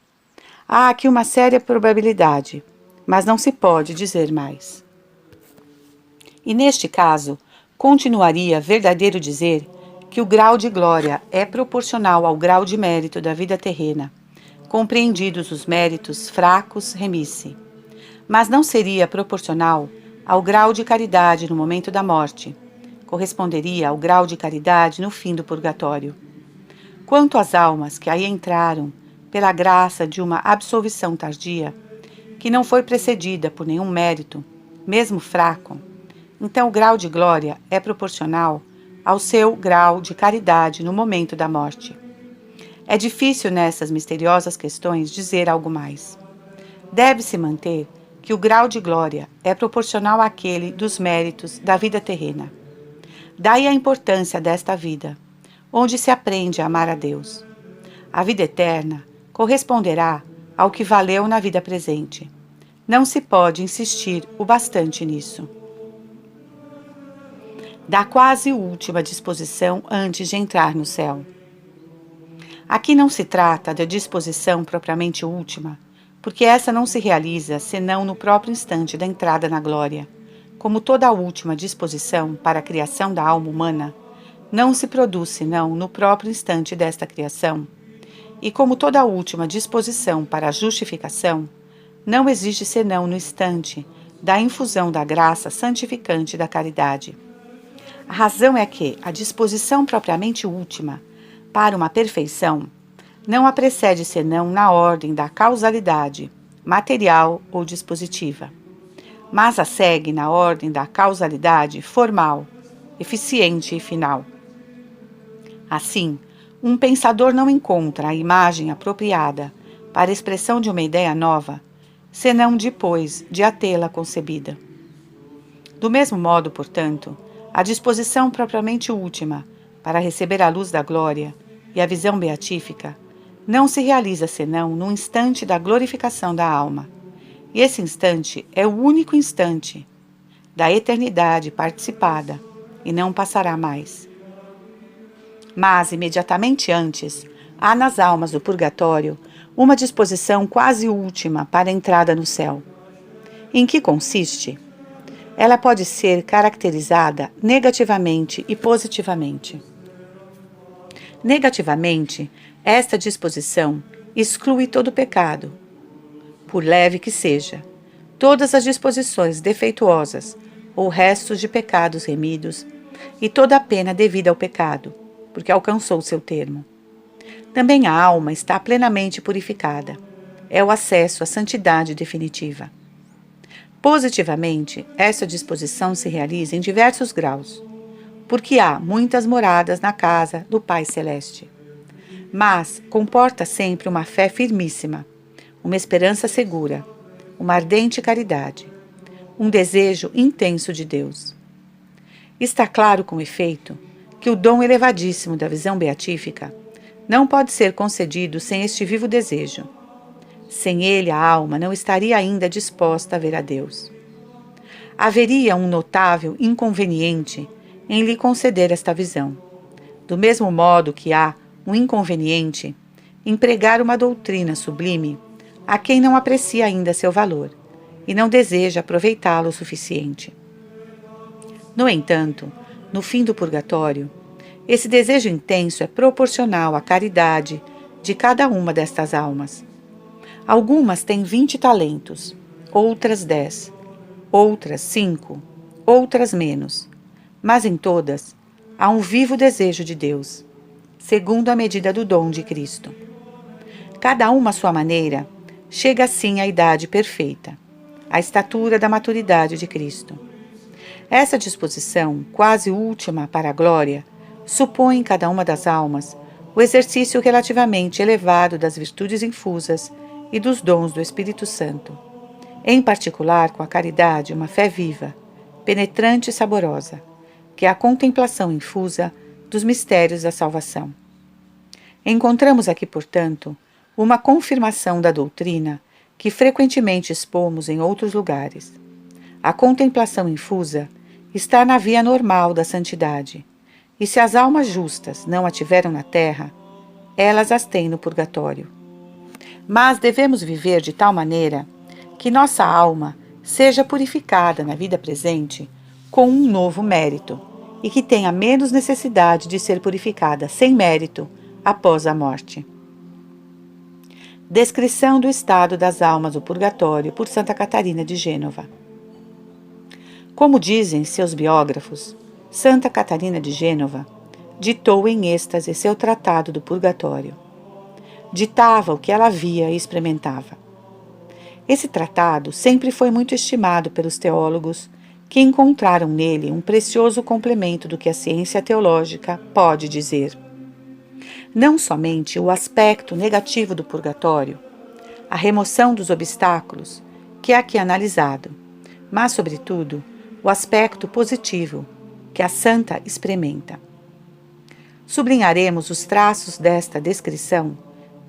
Há aqui uma séria probabilidade, mas não se pode dizer mais. E neste caso, continuaria verdadeiro dizer que o grau de glória é proporcional ao grau de mérito da vida terrena, compreendidos os méritos fracos remisse, mas não seria proporcional ao grau de caridade no momento da morte, corresponderia ao grau de caridade no fim do purgatório. Quanto às almas que aí entraram pela graça de uma absolvição tardia, que não foi precedida por nenhum mérito, mesmo fraco, então o grau de glória é proporcional ao seu grau de caridade no momento da morte. É difícil nessas misteriosas questões dizer algo mais. Deve-se manter que o grau de glória é proporcional àquele dos méritos da vida terrena. Daí a importância desta vida, onde se aprende a amar a Deus. A vida eterna corresponderá ao que valeu na vida presente. Não se pode insistir o bastante nisso. Da quase última disposição antes de entrar no céu. Aqui não se trata da disposição propriamente última, porque essa não se realiza senão no próprio instante da entrada na glória. Como toda a última disposição para a criação da alma humana, não se produz senão no próprio instante desta criação, e como toda a última disposição para a justificação, não existe senão no instante da infusão da graça santificante da caridade. A razão é que a disposição propriamente última para uma perfeição não a precede senão na ordem da causalidade, material ou dispositiva, mas a segue na ordem da causalidade formal, eficiente e final. Assim, um pensador não encontra a imagem apropriada para a expressão de uma ideia nova, senão depois de a tê-la concebida. Do mesmo modo, portanto, a disposição propriamente última para receber a luz da glória e a visão beatífica não se realiza senão no instante da glorificação da alma. E esse instante é o único instante da eternidade participada e não passará mais. Mas, imediatamente antes, há nas almas do purgatório uma disposição quase última para a entrada no céu. Em que consiste? Ela pode ser caracterizada negativamente e positivamente. Negativamente, esta disposição exclui todo pecado, por leve que seja, todas as disposições defeituosas ou restos de pecados remidos e toda a pena devida ao pecado, porque alcançou seu termo. Também a alma está plenamente purificada. É o acesso à santidade definitiva. Positivamente, essa disposição se realiza em diversos graus, porque há muitas moradas na casa do Pai Celeste. Mas comporta sempre uma fé firmíssima, uma esperança segura, uma ardente caridade, um desejo intenso de Deus. Está claro, com efeito, que o dom elevadíssimo da visão beatífica não pode ser concedido sem este vivo desejo. Sem ele, a alma não estaria ainda disposta a ver a Deus. Haveria um notável inconveniente em lhe conceder esta visão, do mesmo modo que há um inconveniente em pregar uma doutrina sublime a quem não aprecia ainda seu valor e não deseja aproveitá-lo o suficiente. No entanto, no fim do purgatório, esse desejo intenso é proporcional à caridade de cada uma destas almas. Algumas têm 20 talentos, outras 10, outras 5, outras menos, mas em todas há um vivo desejo de Deus, segundo a medida do dom de Cristo. Cada uma à sua maneira chega assim à idade perfeita, à estatura da maturidade de Cristo. Essa disposição, quase última para a glória, supõe em cada uma das almas o exercício relativamente elevado das virtudes infusas e dos dons do Espírito Santo, em particular com a caridade, uma fé viva, penetrante e saborosa, que é a contemplação infusa dos mistérios da salvação. Encontramos aqui, portanto, uma confirmação da doutrina que frequentemente expomos em outros lugares. A contemplação infusa está na via normal da santidade, e se as almas justas não a tiveram na terra, elas as têm no purgatório. Mas devemos viver de tal maneira que nossa alma seja purificada na vida presente com um novo mérito, e que tenha menos necessidade de ser purificada sem mérito após a morte. Descrição do estado das almas do purgatório por Santa Catarina de Gênova. Como dizem seus biógrafos, Santa Catarina de Gênova ditou em êxtase seu tratado do purgatório. Ditava o que ela via e experimentava. Esse tratado sempre foi muito estimado pelos teólogos que encontraram nele um precioso complemento do que a ciência teológica pode dizer. Não somente o aspecto negativo do purgatório, a remoção dos obstáculos, que é aqui analisado, mas, sobretudo, o aspecto positivo, que a santa experimenta. Sublinharemos os traços desta descrição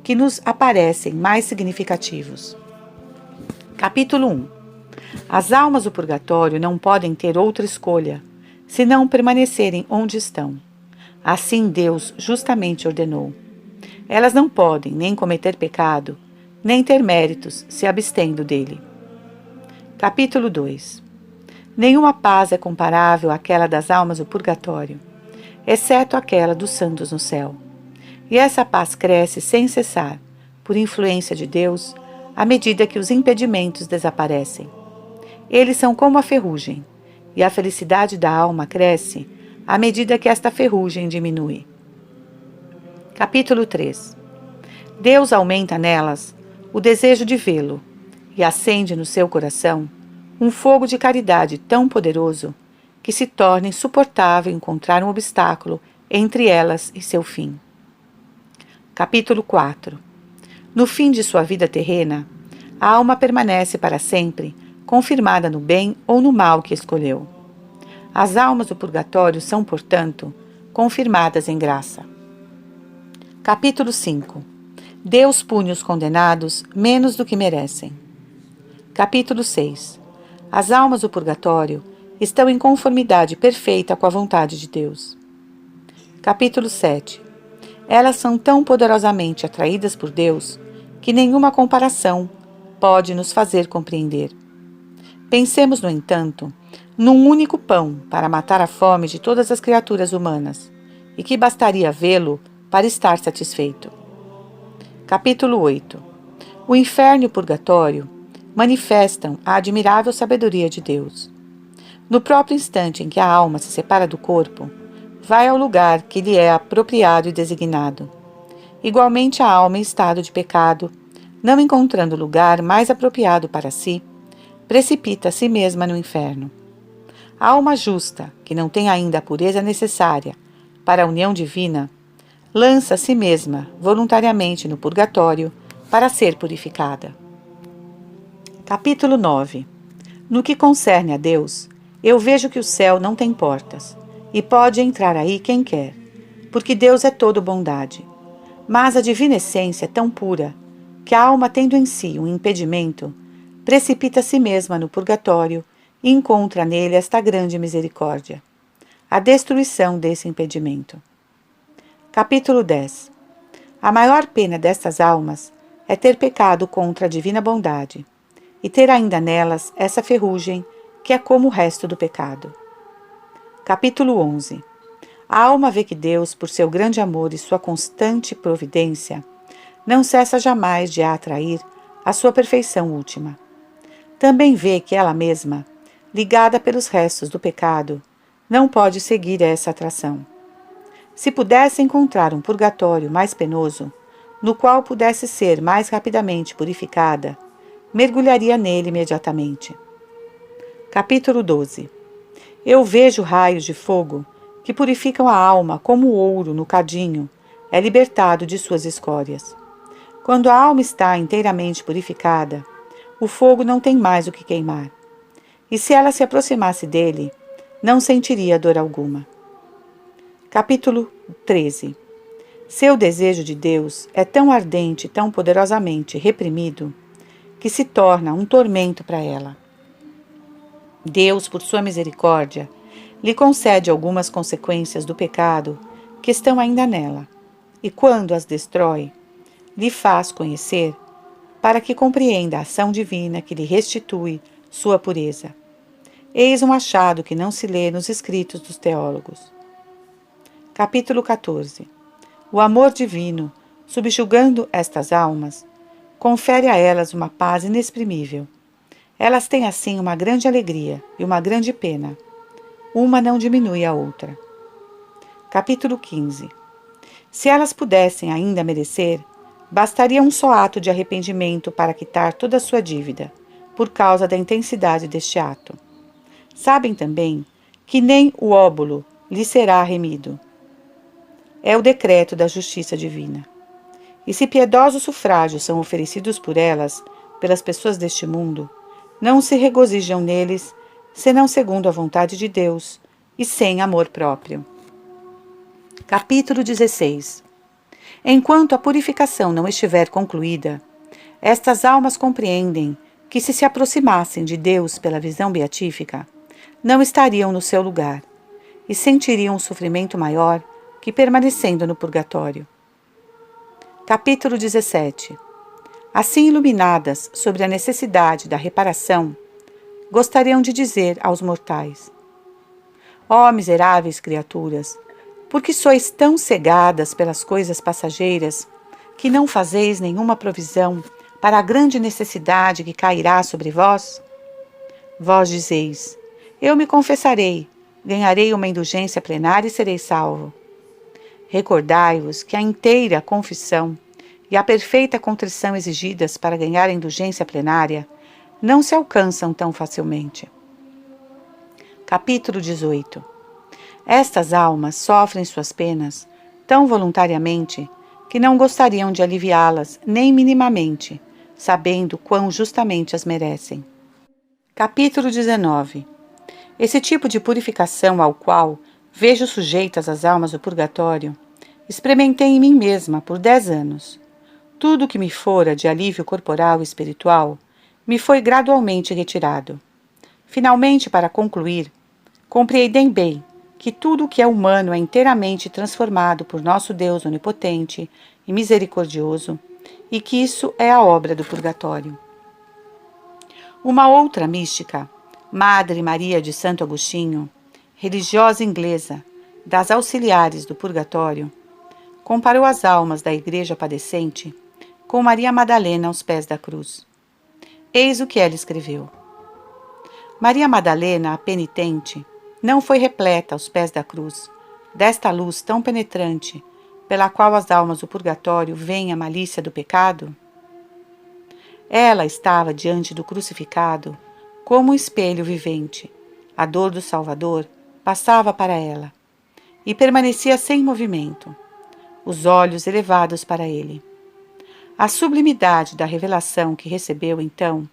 que nos aparecem mais significativos. Capítulo 1. As almas do purgatório não podem ter outra escolha, senão permanecerem onde estão. Assim Deus justamente ordenou. Elas não podem nem cometer pecado, nem ter méritos se abstendo dele. Capítulo 2. Nenhuma paz é comparável àquela das almas do purgatório, exceto aquela dos santos no céu. E essa paz cresce sem cessar, por influência de Deus, à medida que os impedimentos desaparecem. Eles são como a ferrugem, e a felicidade da alma cresce à medida que esta ferrugem diminui. Capítulo 3. Deus aumenta nelas o desejo de vê-lo e acende no seu coração um fogo de caridade tão poderoso que se torna insuportável encontrar um obstáculo entre elas e seu fim. Capítulo 4. No fim de sua vida terrena, a alma permanece para sempre confirmada no bem ou no mal que escolheu. As almas do purgatório são, portanto, confirmadas em graça. Capítulo 5. Deus pune os condenados menos do que merecem. Capítulo 6. As almas do purgatório estão em conformidade perfeita com a vontade de Deus. Capítulo 7. Elas são tão poderosamente atraídas por Deus que nenhuma comparação pode nos fazer compreender. Pensemos, no entanto, num único pão para matar a fome de todas as criaturas humanas, e que bastaria vê-lo para estar satisfeito. Capítulo 8. O inferno e o purgatório manifestam a admirável sabedoria de Deus. No próprio instante em que a alma se separa do corpo, vai ao lugar que lhe é apropriado e designado. Igualmente a alma em estado de pecado, não encontrando lugar mais apropriado para si, precipita a si mesma no inferno. A alma justa, que não tem ainda a pureza necessária para a união divina, lança a si mesma voluntariamente no purgatório para ser purificada. Capítulo 9. No que concerne a Deus, eu vejo que o céu não tem portas, e pode entrar aí quem quer, porque Deus é todo bondade. Mas a divina essência é tão pura, que a alma, tendo em si um impedimento, precipita a si mesma no purgatório e encontra nele esta grande misericórdia, a destruição desse impedimento. Capítulo 10. A maior pena destas almas é ter pecado contra a divina bondade, e ter ainda nelas essa ferrugem que é como o resto do pecado. Capítulo 11. A alma vê que Deus, por seu grande amor e sua constante providência, não cessa jamais de a atrair à sua perfeição última. Também vê que ela mesma, ligada pelos restos do pecado, não pode seguir essa atração. Se pudesse encontrar um purgatório mais penoso, no qual pudesse ser mais rapidamente purificada, mergulharia nele imediatamente. Capítulo 12. Eu vejo raios de fogo que purificam a alma como o ouro no cadinho é libertado de suas escórias. Quando a alma está inteiramente purificada, o fogo não tem mais o que queimar. E se ela se aproximasse dele, não sentiria dor alguma. Capítulo 13. Seu desejo de Deus é tão ardente e tão poderosamente reprimido que se torna um tormento para ela. Deus, por sua misericórdia, lhe concede algumas consequências do pecado que estão ainda nela, e quando as destrói, lhe faz conhecer para que compreenda a ação divina que lhe restitui sua pureza. Eis um achado que não se lê nos escritos dos teólogos. Capítulo 14. O amor divino, subjugando estas almas, confere a elas uma paz inexprimível. Elas têm assim uma grande alegria e uma grande pena. Uma não diminui a outra. Capítulo 15. Se elas pudessem ainda merecer, bastaria um só ato de arrependimento para quitar toda a sua dívida, por causa da intensidade deste ato. Sabem também que nem o óbolo lhe será remido. É o decreto da justiça divina. E se piedosos sufrágios são oferecidos por elas, pelas pessoas deste mundo, não se regozijam neles, senão segundo a vontade de Deus e sem amor próprio. Capítulo 16. Enquanto a purificação não estiver concluída, estas almas compreendem que, se aproximassem de Deus pela visão beatífica, não estariam no seu lugar e sentiriam um sofrimento maior que permanecendo no purgatório. Capítulo 17. Assim iluminadas sobre a necessidade da reparação, gostariam de dizer aos mortais: ó miseráveis criaturas, por que sois tão cegadas pelas coisas passageiras, que não fazeis nenhuma provisão para a grande necessidade que cairá sobre vós? Vós dizeis: eu me confessarei, ganharei uma indulgência plenária e serei salvo. Recordai-vos que a inteira confissão e a perfeita contrição exigidas para ganhar a indulgência plenária não se alcançam tão facilmente. Capítulo 18. Estas almas sofrem suas penas tão voluntariamente que não gostariam de aliviá-las nem minimamente, sabendo quão justamente as merecem. Capítulo 19. Esse tipo de purificação ao qual vejo sujeitas as almas do purgatório, experimentei em mim mesma por 10 anos. Tudo que me fora de alívio corporal e espiritual me foi gradualmente retirado. Finalmente, para concluir, compreendem bem que tudo o que é humano é inteiramente transformado por nosso Deus onipotente e misericordioso, e que isso é a obra do purgatório. Uma outra mística, Madre Maria de Santo Agostinho, religiosa inglesa, das auxiliares do purgatório, comparou as almas da igreja padecente com Maria Madalena aos pés da cruz. Eis o que ela escreveu. Maria Madalena, a penitente, não foi repleta aos pés da cruz desta luz tão penetrante, pela qual as almas do purgatório veem a malícia do pecado? Ela estava diante do crucificado como um espelho vivente. A dor do Salvador passava para ela e permanecia sem movimento, os olhos elevados para ele. A sublimidade da revelação que recebeu, então,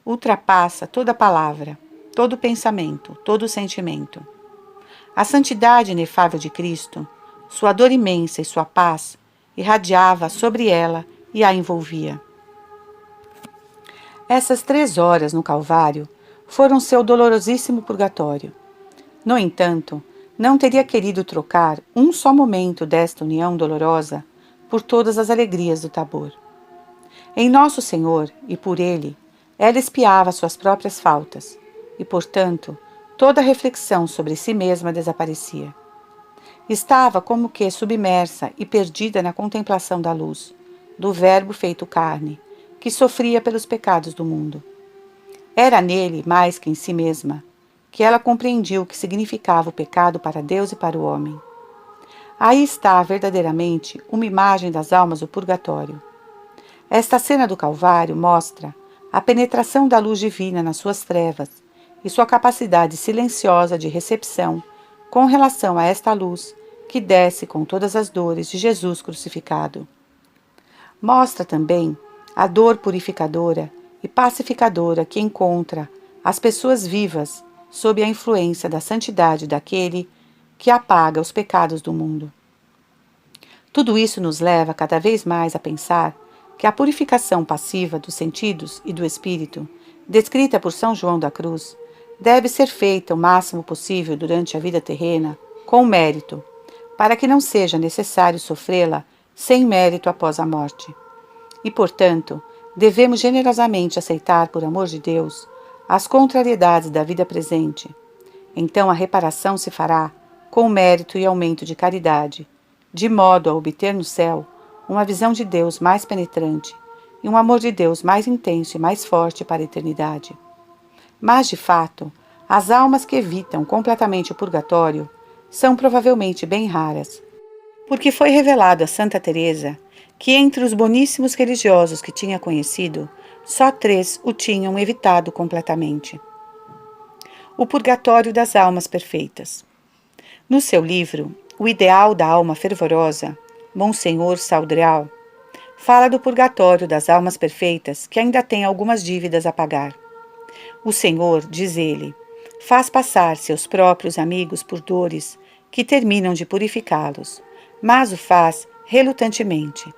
ultrapassa toda palavra, todo pensamento, todo sentimento. A santidade inefável de Cristo, sua dor imensa e sua paz, irradiava sobre ela e a envolvia. Essas 3 horas no Calvário foram seu dolorosíssimo purgatório. No entanto, não teria querido trocar um só momento desta união dolorosa por todas as alegrias do Tabor. Em Nosso Senhor, e por Ele, ela espiava suas próprias faltas, e, portanto, toda reflexão sobre si mesma desaparecia. Estava como que submersa e perdida na contemplação da luz, do Verbo feito carne, que sofria pelos pecados do mundo. Era nele, mais que em si mesma, que ela compreendia o que significava o pecado para Deus e para o homem. Aí está verdadeiramente uma imagem das almas do purgatório. Esta cena do Calvário mostra a penetração da luz divina nas suas trevas e sua capacidade silenciosa de recepção com relação a esta luz que desce com todas as dores de Jesus crucificado. Mostra também a dor purificadora e pacificadora que encontra as pessoas vivas sob a influência da santidade daquele que apaga os pecados do mundo. Tudo isso nos leva cada vez mais a pensar que a purificação passiva dos sentidos e do espírito, descrita por São João da Cruz, deve ser feita o máximo possível durante a vida terrena, com mérito, para que não seja necessário sofrê-la sem mérito após a morte. E, portanto, devemos generosamente aceitar, por amor de Deus, as contrariedades da vida presente. Então a reparação se fará com mérito e aumento de caridade, de modo a obter no céu uma visão de Deus mais penetrante e um amor de Deus mais intenso e mais forte para a eternidade. Mas, de fato, as almas que evitam completamente o purgatório são provavelmente bem raras, porque foi revelado a Santa Teresa que entre os boníssimos religiosos que tinha conhecido, só 3 o tinham evitado completamente. O Purgatório das Almas Perfeitas. No seu livro O Ideal da Alma Fervorosa, Monsenhor Saudreal fala do purgatório das almas perfeitas que ainda têm algumas dívidas a pagar. O Senhor, diz ele, faz passar seus próprios amigos por dores que terminam de purificá-los, mas o faz relutantemente.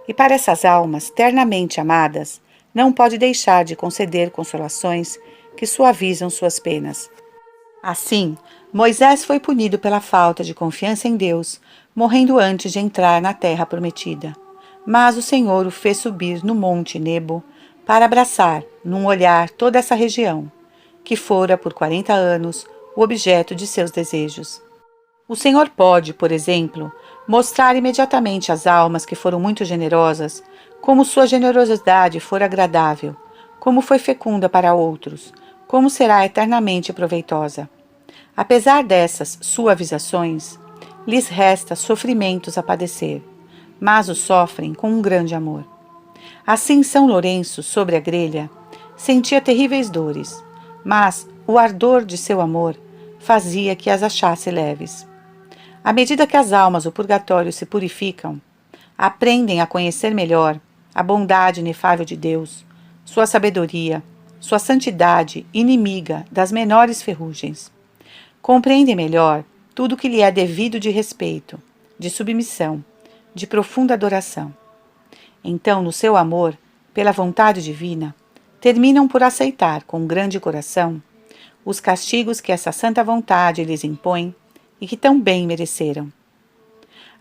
E para essas almas ternamente amadas, não pode deixar de conceder consolações que suavizam suas penas. Assim, Moisés foi punido pela falta de confiança em Deus, morrendo antes de entrar na terra prometida. Mas o Senhor o fez subir no monte Nebo para abraçar, num olhar, toda essa região, que fora por 40 anos o objeto de seus desejos. O Senhor pode, por exemplo, mostrar imediatamente às almas que foram muito generosas como sua generosidade for agradável, como foi fecunda para outros, como será eternamente proveitosa. Apesar dessas suavizações, lhes resta sofrimentos a padecer, mas os sofrem com um grande amor. Assim São Lourenço, sobre a grelha, sentia terríveis dores, mas o ardor de seu amor fazia que as achasse leves. À medida que as almas do purgatório se purificam, aprendem a conhecer melhor a bondade inefável de Deus, sua sabedoria, sua santidade inimiga das menores ferrugens. Compreendem melhor tudo o que lhe é devido de respeito, de submissão, de profunda adoração. Então, no seu amor, pela vontade divina, terminam por aceitar com grande coração os castigos que essa santa vontade lhes impõe e que tão bem mereceram.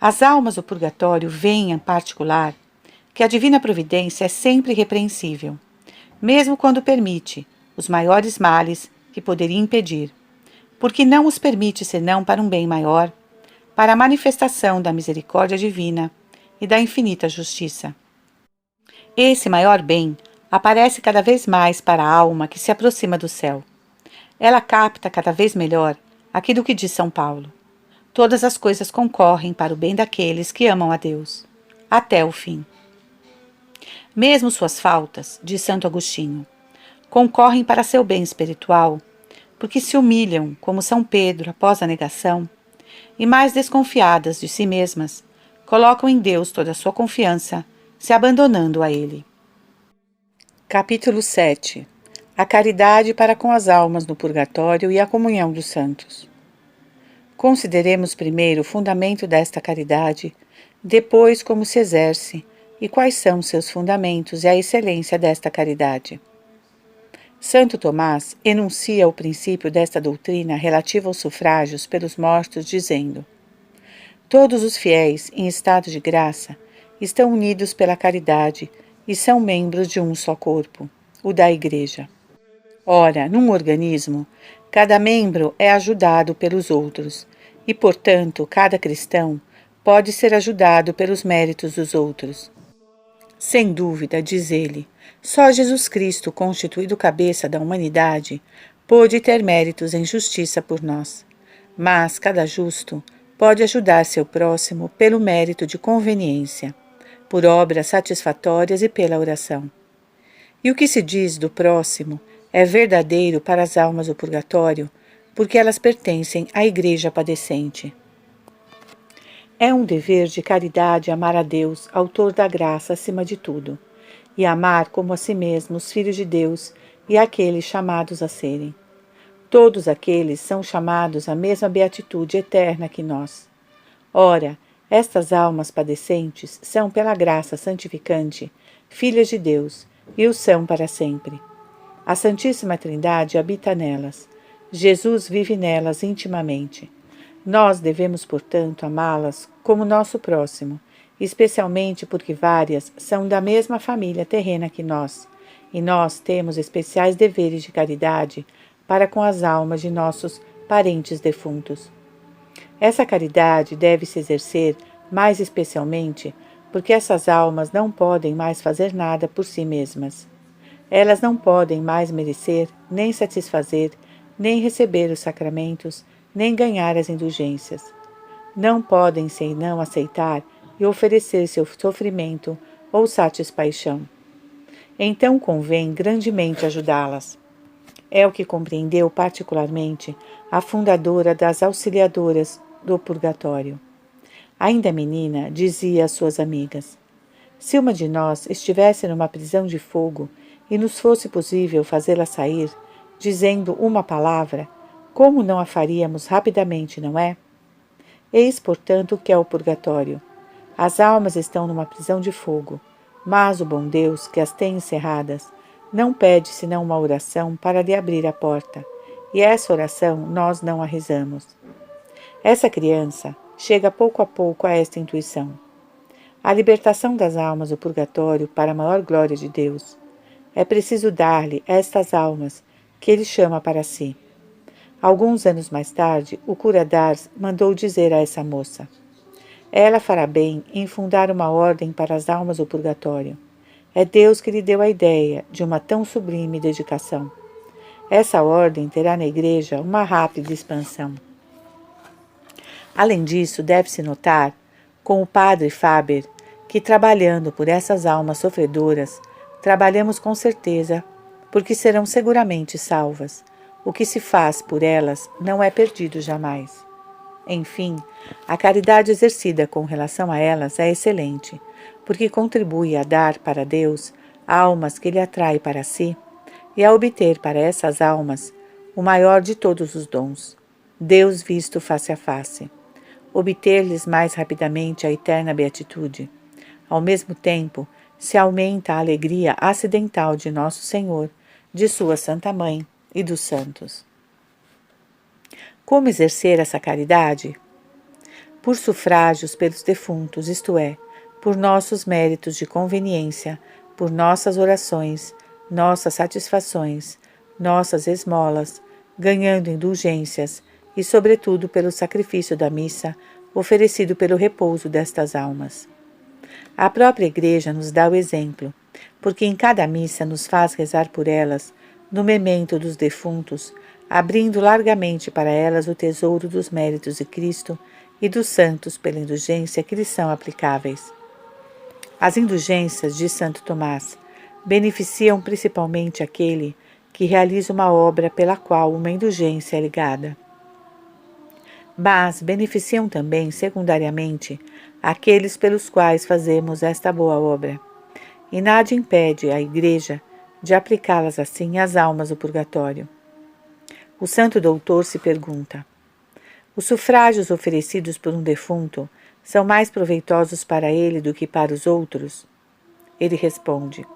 As almas do purgatório veem em particular que a divina providência é sempre repreensível, mesmo quando permite os maiores males que poderia impedir, porque não os permite senão para um bem maior, para a manifestação da misericórdia divina e da infinita justiça. Esse maior bem aparece cada vez mais para a alma que se aproxima do céu. Ela capta cada vez melhor aquilo que diz São Paulo. Todas as coisas concorrem para o bem daqueles que amam a Deus, até o fim. Mesmo suas faltas, diz Santo Agostinho, concorrem para seu bem espiritual, porque se humilham, como São Pedro após a negação, e mais desconfiadas de si mesmas, colocam em Deus toda a sua confiança, se abandonando a Ele. Capítulo 7. A caridade para com as almas no purgatório e a comunhão dos santos. Consideremos primeiro o fundamento desta caridade, depois como se exerce e quais são seus fundamentos e a excelência desta caridade. Santo Tomás enuncia o princípio desta doutrina relativa aos sufrágios pelos mortos, dizendo: todos os fiéis em estado de graça estão unidos pela caridade e são membros de um só corpo, o da Igreja. Ora, num organismo, cada membro é ajudado pelos outros e, portanto, cada cristão pode ser ajudado pelos méritos dos outros. Sem dúvida, diz ele, só Jesus Cristo, constituído cabeça da humanidade, pôde ter méritos em justiça por nós. Mas cada justo pode ajudar seu próximo pelo mérito de conveniência, por obras satisfatórias e pela oração. E o que se diz do próximo é verdadeiro para as almas do purgatório, porque elas pertencem à Igreja padecente. É um dever de caridade amar a Deus, autor da graça acima de tudo, e amar como a si mesmo os filhos de Deus e aqueles chamados a serem. Todos aqueles são chamados à mesma beatitude eterna que nós. Ora, estas almas padecentes são, pela graça santificante, filhas de Deus, e o são para sempre. A Santíssima Trindade habita nelas. Jesus vive nelas intimamente. Nós devemos, portanto, amá-las como nosso próximo, especialmente porque várias são da mesma família terrena que nós, e nós temos especiais deveres de caridade para com as almas de nossos parentes defuntos. Essa caridade deve se exercer mais especialmente porque essas almas não podem mais fazer nada por si mesmas. Elas não podem mais merecer, nem satisfazer, nem receber os sacramentos, nem ganhar as indulgências. Não podem senão aceitar e oferecer seu sofrimento ou satisfação. Então convém grandemente ajudá-las. É o que compreendeu particularmente a fundadora das Auxiliadoras do Purgatório. Ainda menina, dizia às suas amigas: se uma de nós estivesse numa prisão de fogo e nos fosse possível fazê-la sair, dizendo uma palavra, como não a faríamos rapidamente, não é? Eis, portanto, o que é o purgatório. As almas estão numa prisão de fogo, mas o bom Deus, que as tem encerradas, não pede senão uma oração para lhe abrir a porta, e essa oração nós não a rezamos. Essa criança chega pouco a pouco a esta intuição. A libertação das almas do purgatório para a maior glória de Deus. É preciso dar-lhe estas almas que ele chama para si. Alguns anos mais tarde, o cura d'Ars mandou dizer a essa moça: ela fará bem em fundar uma ordem para as almas do purgatório. É Deus que lhe deu a ideia de uma tão sublime dedicação. Essa ordem terá na igreja uma rápida expansão. Além disso, deve-se notar, com o padre Faber, que trabalhando por essas almas sofredoras, trabalhamos com certeza, porque serão seguramente salvas. O que se faz por elas não é perdido jamais. Enfim, a caridade exercida com relação a elas é excelente, porque contribui a dar para Deus almas que Ele atrai para si e a obter para essas almas o maior de todos os dons, Deus visto face a face, obter-lhes mais rapidamente a eterna beatitude. Ao mesmo tempo, se aumenta a alegria acidental de Nosso Senhor, de Sua Santa Mãe e dos santos. Como exercer essa caridade? Por sufrágios pelos defuntos, isto é, por nossos méritos de conveniência, por nossas orações, nossas satisfações, nossas esmolas, ganhando indulgências e, sobretudo, pelo sacrifício da missa oferecido pelo repouso destas almas. A própria Igreja nos dá o exemplo, porque em cada missa nos faz rezar por elas, no memento dos defuntos, abrindo largamente para elas o tesouro dos méritos de Cristo e dos santos pela indulgência que lhes são aplicáveis. As indulgências, diz Santo Tomás, beneficiam principalmente aquele que realiza uma obra pela qual uma indulgência é ligada. Mas beneficiam também, secundariamente, aqueles pelos quais fazemos esta boa obra. E nada impede a Igreja de aplicá-las assim às almas do purgatório. O santo doutor se pergunta: os sufrágios oferecidos por um defunto são mais proveitosos para ele do que para os outros? Ele responde: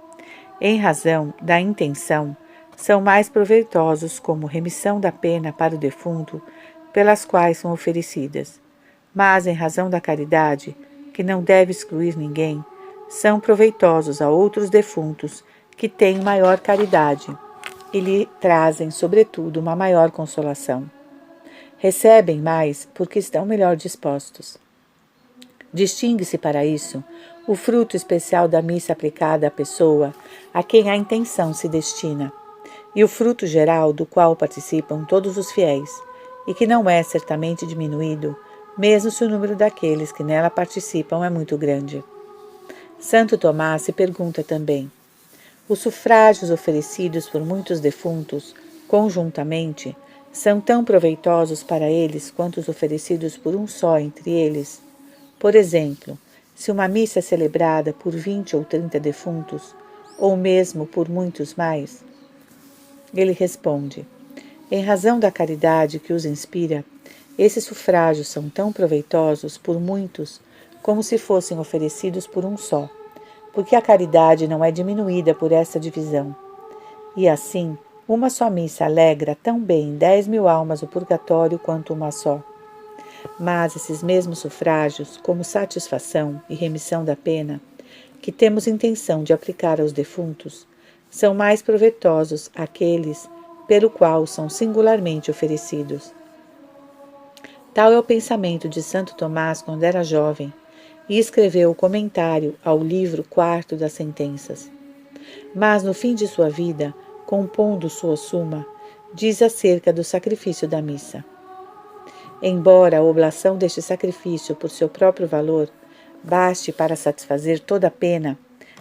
em razão da intenção, são mais proveitosos como remissão da pena para o defunto pelas quais são oferecidas, mas em razão da caridade, que não deve excluir ninguém, são proveitosos a outros defuntos que têm maior caridade e lhe trazem, sobretudo, uma maior consolação. Recebem mais porque estão melhor dispostos. Distingue-se para isso o fruto especial da missa aplicada à pessoa a quem a intenção se destina, e o fruto geral do qual participam todos os fiéis, e que não é certamente diminuído, mesmo se o número daqueles que nela participam é muito grande. Santo Tomás se pergunta também: os sufrágios oferecidos por muitos defuntos, conjuntamente, são tão proveitosos para eles quanto os oferecidos por um só entre eles? Por exemplo, se uma missa é celebrada por 20 ou 30 defuntos, ou mesmo por muitos mais? Ele responde: em razão da caridade que os inspira, esses sufrágios são tão proveitosos por muitos como se fossem oferecidos por um só, porque a caridade não é diminuída por essa divisão. E assim, uma só missa alegra tão bem 10.000 almas do purgatório quanto uma só. Mas esses mesmos sufrágios, como satisfação e remissão da pena, que temos intenção de aplicar aos defuntos, são mais proveitosos àqueles pelo qual são singularmente oferecidos. Tal é o pensamento de Santo Tomás quando era jovem, e escreveu o comentário ao livro 4 das Sentenças. Mas no fim de sua vida, compondo sua Suma, diz acerca do sacrifício da missa: embora a oblação deste sacrifício por seu próprio valor baste para satisfazer toda a pena,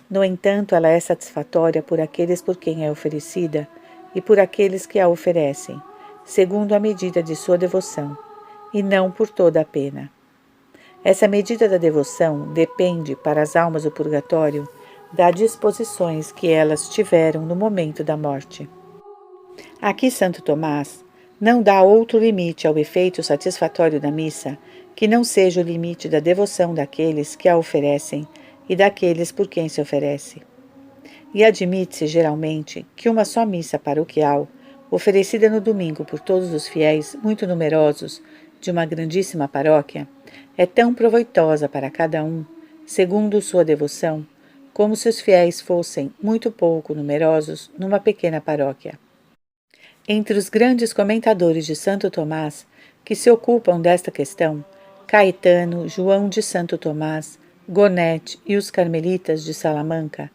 no entanto ela é satisfatória por aqueles por quem é oferecida, e por aqueles que a oferecem, segundo a medida de sua devoção, e não por toda a pena. Essa medida da devoção depende, para as almas do purgatório, das disposições que elas tiveram no momento da morte. Aqui Santo Tomás não dá outro limite ao efeito satisfatório da missa que não seja o limite da devoção daqueles que a oferecem e daqueles por quem se oferece. E admite-se geralmente que uma só missa paroquial, oferecida no domingo por todos os fiéis muito numerosos de uma grandíssima paróquia, é tão proveitosa para cada um, segundo sua devoção, como se os fiéis fossem muito pouco numerosos numa pequena paróquia. Entre os grandes comentadores de Santo Tomás que se ocupam desta questão, Caetano, João de Santo Tomás, Gonet e os carmelitas de Salamanca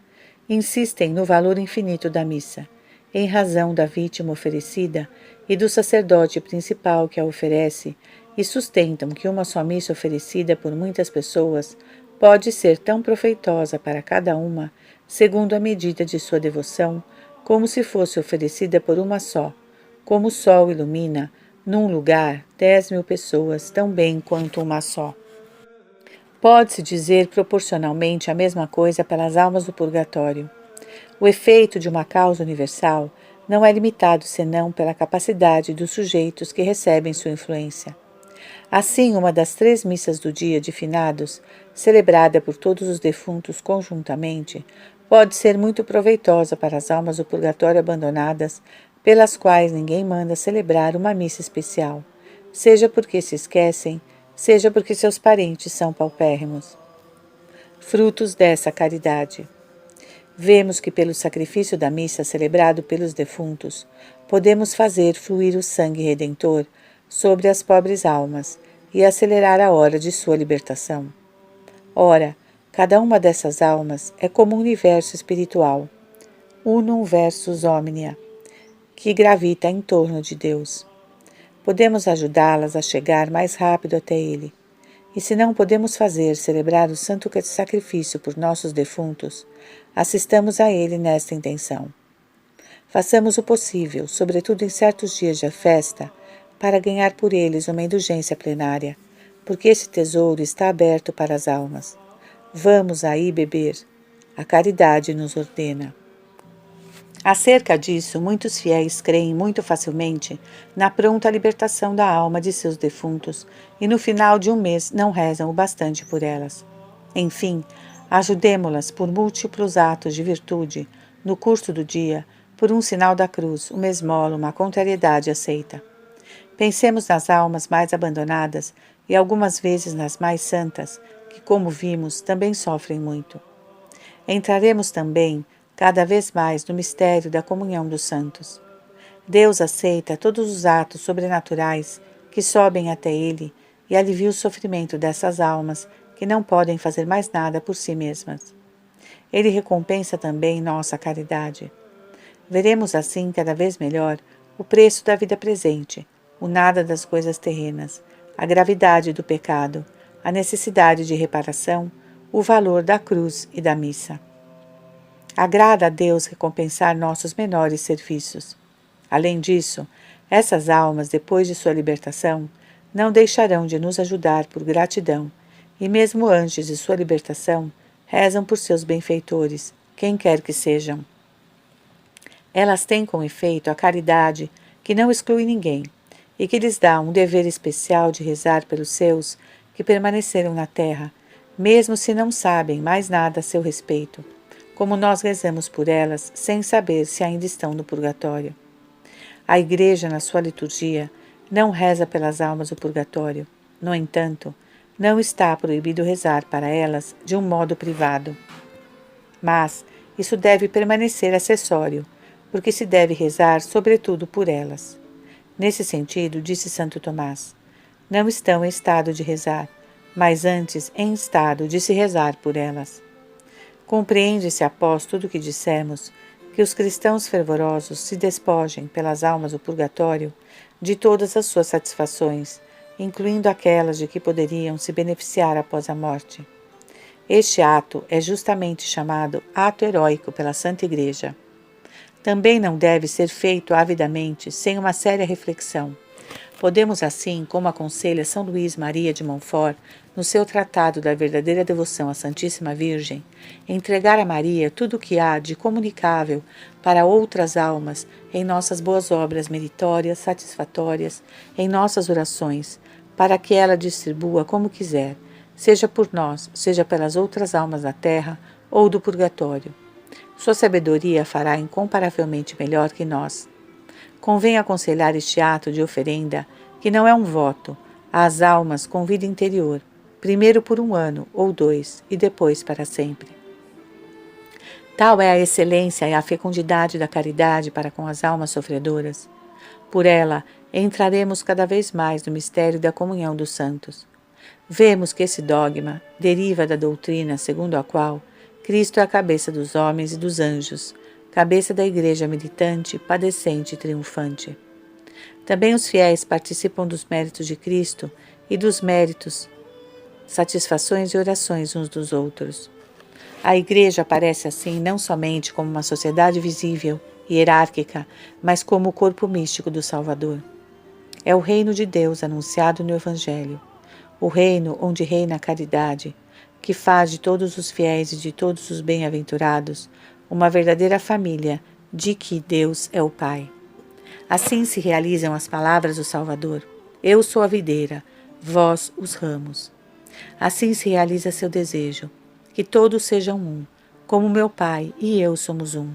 insistem no valor infinito da missa, em razão da vítima oferecida e do sacerdote principal que a oferece, e sustentam que uma só missa oferecida por muitas pessoas pode ser tão proveitosa para cada uma, segundo a medida de sua devoção, como se fosse oferecida por uma só, como o sol ilumina, num lugar, 10.000 pessoas, tão bem quanto uma só. Pode-se dizer proporcionalmente a mesma coisa pelas almas do purgatório. O efeito de uma causa universal não é limitado senão pela capacidade dos sujeitos que recebem sua influência. Assim, uma das 3 missas do dia de finados, celebrada por todos os defuntos conjuntamente, pode ser muito proveitosa para as almas do purgatório abandonadas, pelas quais ninguém manda celebrar uma missa especial, seja porque se esquecem, seja porque seus parentes são paupérrimos. Frutos dessa caridade. Vemos que pelo sacrifício da missa celebrado pelos defuntos, podemos fazer fluir o sangue redentor sobre as pobres almas e acelerar a hora de sua libertação. Ora, cada uma dessas almas é como um universo espiritual, unum versus omnia, que gravita em torno de Deus. Podemos ajudá-las a chegar mais rápido até Ele. E se não podemos celebrar o santo sacrifício por nossos defuntos, assistamos a Ele nesta intenção. Façamos o possível, sobretudo em certos dias de festa, para ganhar por eles uma indulgência plenária, porque esse tesouro está aberto para as almas. Vamos aí beber. A caridade nos ordena. Acerca disso, muitos fiéis creem muito facilmente na pronta libertação da alma de seus defuntos e no final de um mês não rezam o bastante por elas. Enfim, ajudemo-las por múltiplos atos de virtude, no curso do dia, por um sinal da cruz, uma esmola, uma contrariedade aceita. Pensemos nas almas mais abandonadas e algumas vezes nas mais santas, que, como vimos, também sofrem muito. Entraremos também cada vez mais no mistério da comunhão dos santos. Deus aceita todos os atos sobrenaturais que sobem até Ele e alivia o sofrimento dessas almas que não podem fazer mais nada por si mesmas. Ele recompensa também nossa caridade. Veremos assim cada vez melhor o preço da vida presente, o nada das coisas terrenas, a gravidade do pecado, a necessidade de reparação, o valor da cruz e da missa. Agrada a Deus recompensar nossos menores serviços. Além disso, essas almas, depois de sua libertação, não deixarão de nos ajudar por gratidão, e mesmo antes de sua libertação, rezam por seus benfeitores, quem quer que sejam. Elas têm com efeito a caridade que não exclui ninguém, e que lhes dá um dever especial de rezar pelos seus que permaneceram na terra, mesmo se não sabem mais nada a seu respeito, como nós rezamos por elas sem saber se ainda estão no purgatório. A Igreja, na sua liturgia, não reza pelas almas do purgatório. No entanto, não está proibido rezar para elas de um modo privado. Mas isso deve permanecer acessório, porque se deve rezar sobretudo por elas. Nesse sentido, disse Santo Tomás, não estão em estado de rezar, mas antes em estado de se rezar por elas. Compreende-se, após tudo o que dissemos, que os cristãos fervorosos se despojem pelas almas do purgatório de todas as suas satisfações, incluindo aquelas de que poderiam se beneficiar após a morte. Este ato é justamente chamado ato heróico pela Santa Igreja. também não deve ser feito avidamente, sem uma séria reflexão. Podemos assim, como aconselha São Luís Maria de Montfort, no seu Tratado da Verdadeira Devoção à Santíssima Virgem, entregar a Maria tudo o que há de comunicável para outras almas em nossas boas obras meritórias, satisfatórias, em nossas orações, para que ela distribua como quiser, seja por nós, seja pelas outras almas da terra ou do purgatório. Sua sabedoria fará incomparavelmente melhor que nós. Convém aconselhar este ato de oferenda, que não é um voto, às almas com vida interior, primeiro por 1 ano ou 2 e depois para sempre. Tal é a excelência e a fecundidade da caridade para com as almas sofredoras. Por ela, entraremos cada vez mais no mistério da comunhão dos santos. Vemos que esse dogma deriva da doutrina segundo a qual Cristo é a cabeça dos homens e dos anjos, cabeça da Igreja militante, padecente e triunfante. Também os fiéis participam dos méritos de Cristo e dos méritos, satisfações e orações uns dos outros. A Igreja aparece assim não somente como uma sociedade visível e hierárquica, mas como o corpo místico do Salvador. É o reino de Deus anunciado no Evangelho, o reino onde reina a caridade, que faz de todos os fiéis e de todos os bem-aventurados uma verdadeira família de que Deus é o Pai. Assim se realizam as palavras do Salvador: Eu sou a videira, vós os ramos. Assim se realiza seu desejo, que todos sejam um, como meu Pai e eu somos um.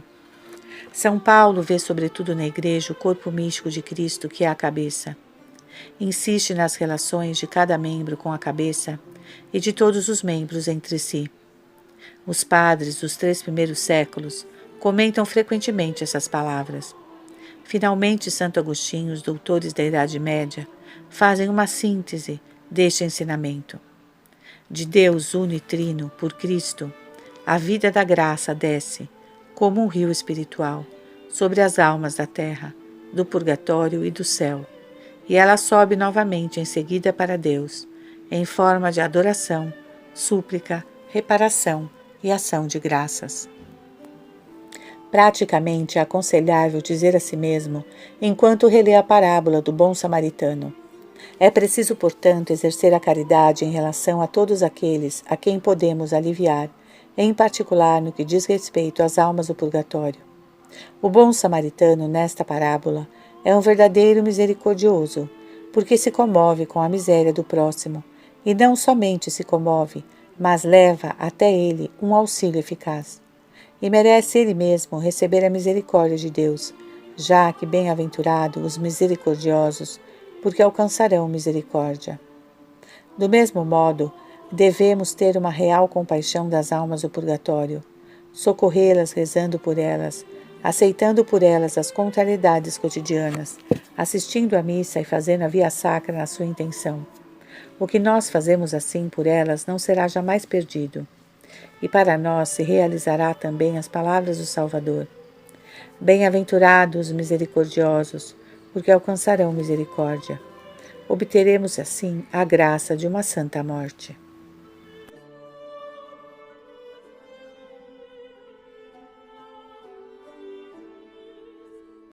São Paulo vê sobretudo na Igreja o corpo místico de Cristo, que é a cabeça. Insiste nas relações de cada membro com a cabeça e de todos os membros entre si. Os padres dos 3 primeiros séculos comentam frequentemente essas palavras. Finalmente, Santo Agostinho e os doutores da Idade Média fazem uma síntese deste ensinamento. De Deus uno e trino, por Cristo, a vida da graça desce, como um rio espiritual, sobre as almas da terra, do purgatório e do céu, e ela sobe novamente em seguida para Deus, em forma de adoração, súplica, reparação e ação de graças. Praticamente é aconselhável dizer a si mesmo, enquanto relê a parábola do bom samaritano: é preciso, portanto, exercer a caridade em relação a todos aqueles a quem podemos aliviar, em particular no que diz respeito às almas do purgatório. O bom samaritano, nesta parábola, é um verdadeiro misericordioso, porque se comove com a miséria do próximo, e não somente se comove, mas leva até ele um auxílio eficaz. E merece ele mesmo receber a misericórdia de Deus, já que bem-aventurados os misericordiosos, porque alcançarão misericórdia. Do mesmo modo, devemos ter uma real compaixão das almas do purgatório, socorrê-las rezando por elas, aceitando por elas as contrariedades cotidianas, assistindo à missa e fazendo a via sacra na sua intenção. O que nós fazemos assim por elas não será jamais perdido. E para nós se realizará também as palavras do Salvador: Bem-aventurados os misericordiosos, porque alcançarão misericórdia. Obteremos assim a graça de uma santa morte.